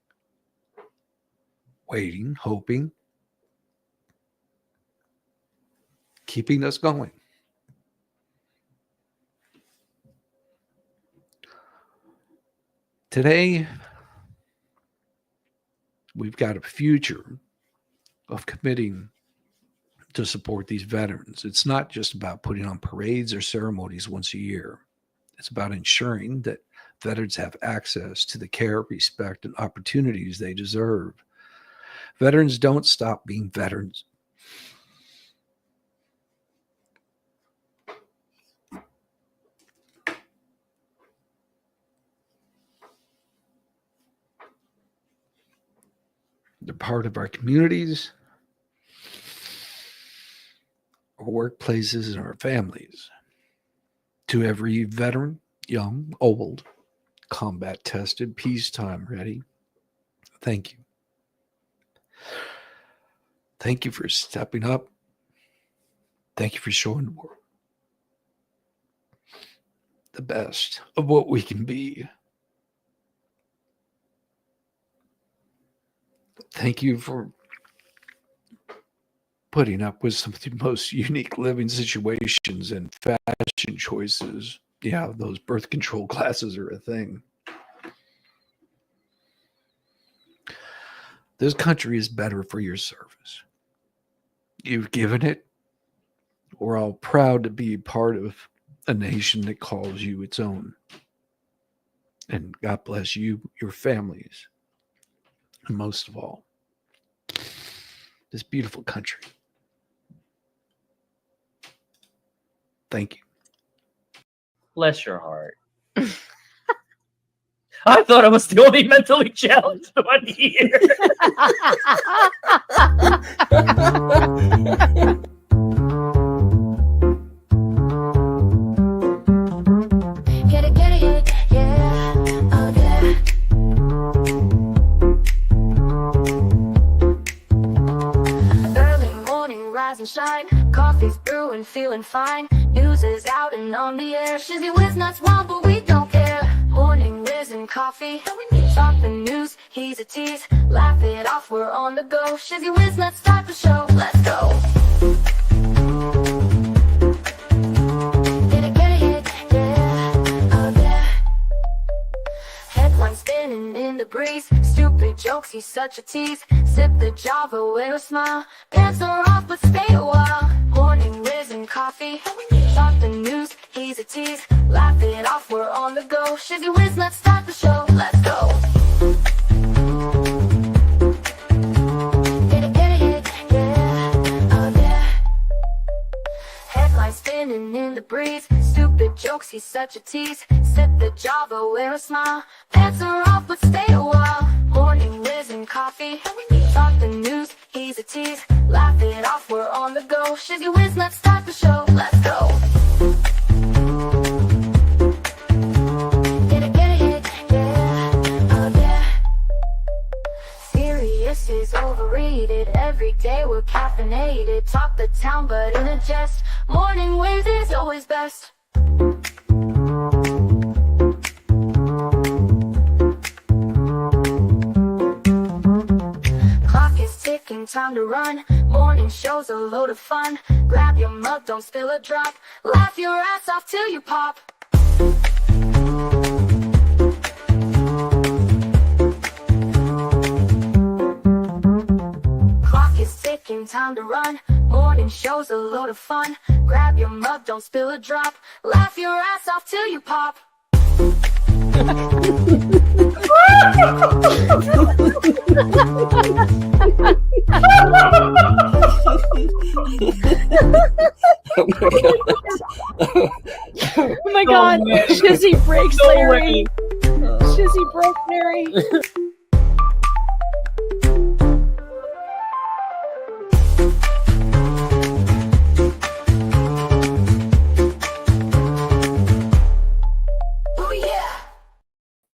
[SPEAKER 3] waiting, hoping, keeping us going. Today, we've got a future of committing to support these veterans. It's not just about putting on parades or ceremonies once a year. It's about ensuring that veterans have access to the care, respect, and opportunities they deserve. Veterans don't stop being veterans. They're part of our communities, our workplaces, and our families. To every veteran, young, old, combat tested, peacetime ready, thank you. Thank you for stepping up. Thank you for showing the world the best of what we can be. Thank you for putting up with some of the most unique living situations and fashion choices. Yeah, those birth control classes are a thing. This country is better for your service. You've given it. We're all proud to be part of a nation that calls you its own. And God bless you, your families, and most of all, this beautiful country. Thank you.
[SPEAKER 7] Bless your heart. I thought I was the only mentally challenged one here.
[SPEAKER 8] Get it, yeah, oh yeah. Early morning, rise and shine. Coffee's brewing, feeling fine. News is out and on the air. Shizzy Whiz nuts wild, but we don't care. Morning, Whiz and Coffee. Talk the news, he's a tease. Laugh it off, we're on the go. Shizzy Whiz nuts, start the show. Let's go. Get it, yeah, oh yeah. Headlines spinning in the breeze. Stupid jokes, he's such a tease. Sip the Java, wear a smile. Pants are off, but stay a while. Morning, Whiz and Coffee. Talk the news, he's a tease. Laugh it off, we're on the go. Shizzy Whiz, let's start the show. Let's go. Get it, yeah, oh yeah. Headlines spinning in the breeze. Stupid jokes, he's such a tease. Sip the Java, wear a smile. Pants are off, but stay a while. Morning, Whiz and Coffee. Talk the news, he's a tease. Laugh it off, we're on the go. Shizzy Whiz, let's start the show. Let's go. Get it, yeah, oh yeah. Serious is overrated. Every day we're caffeinated. Talk the town, but in a jest. Morning Whiz is always best. Clock is ticking, time to run. Morning show's a load of fun. Grab your mug, don't spill a drop. Laugh your ass off till you pop. Clock is ticking, time to run. Morning show's a load of fun. Grab your mug, don't spill a drop. Laugh your ass off till you pop.
[SPEAKER 10] Oh my god, Shizzy breaks Larry. Shizzy broke Larry.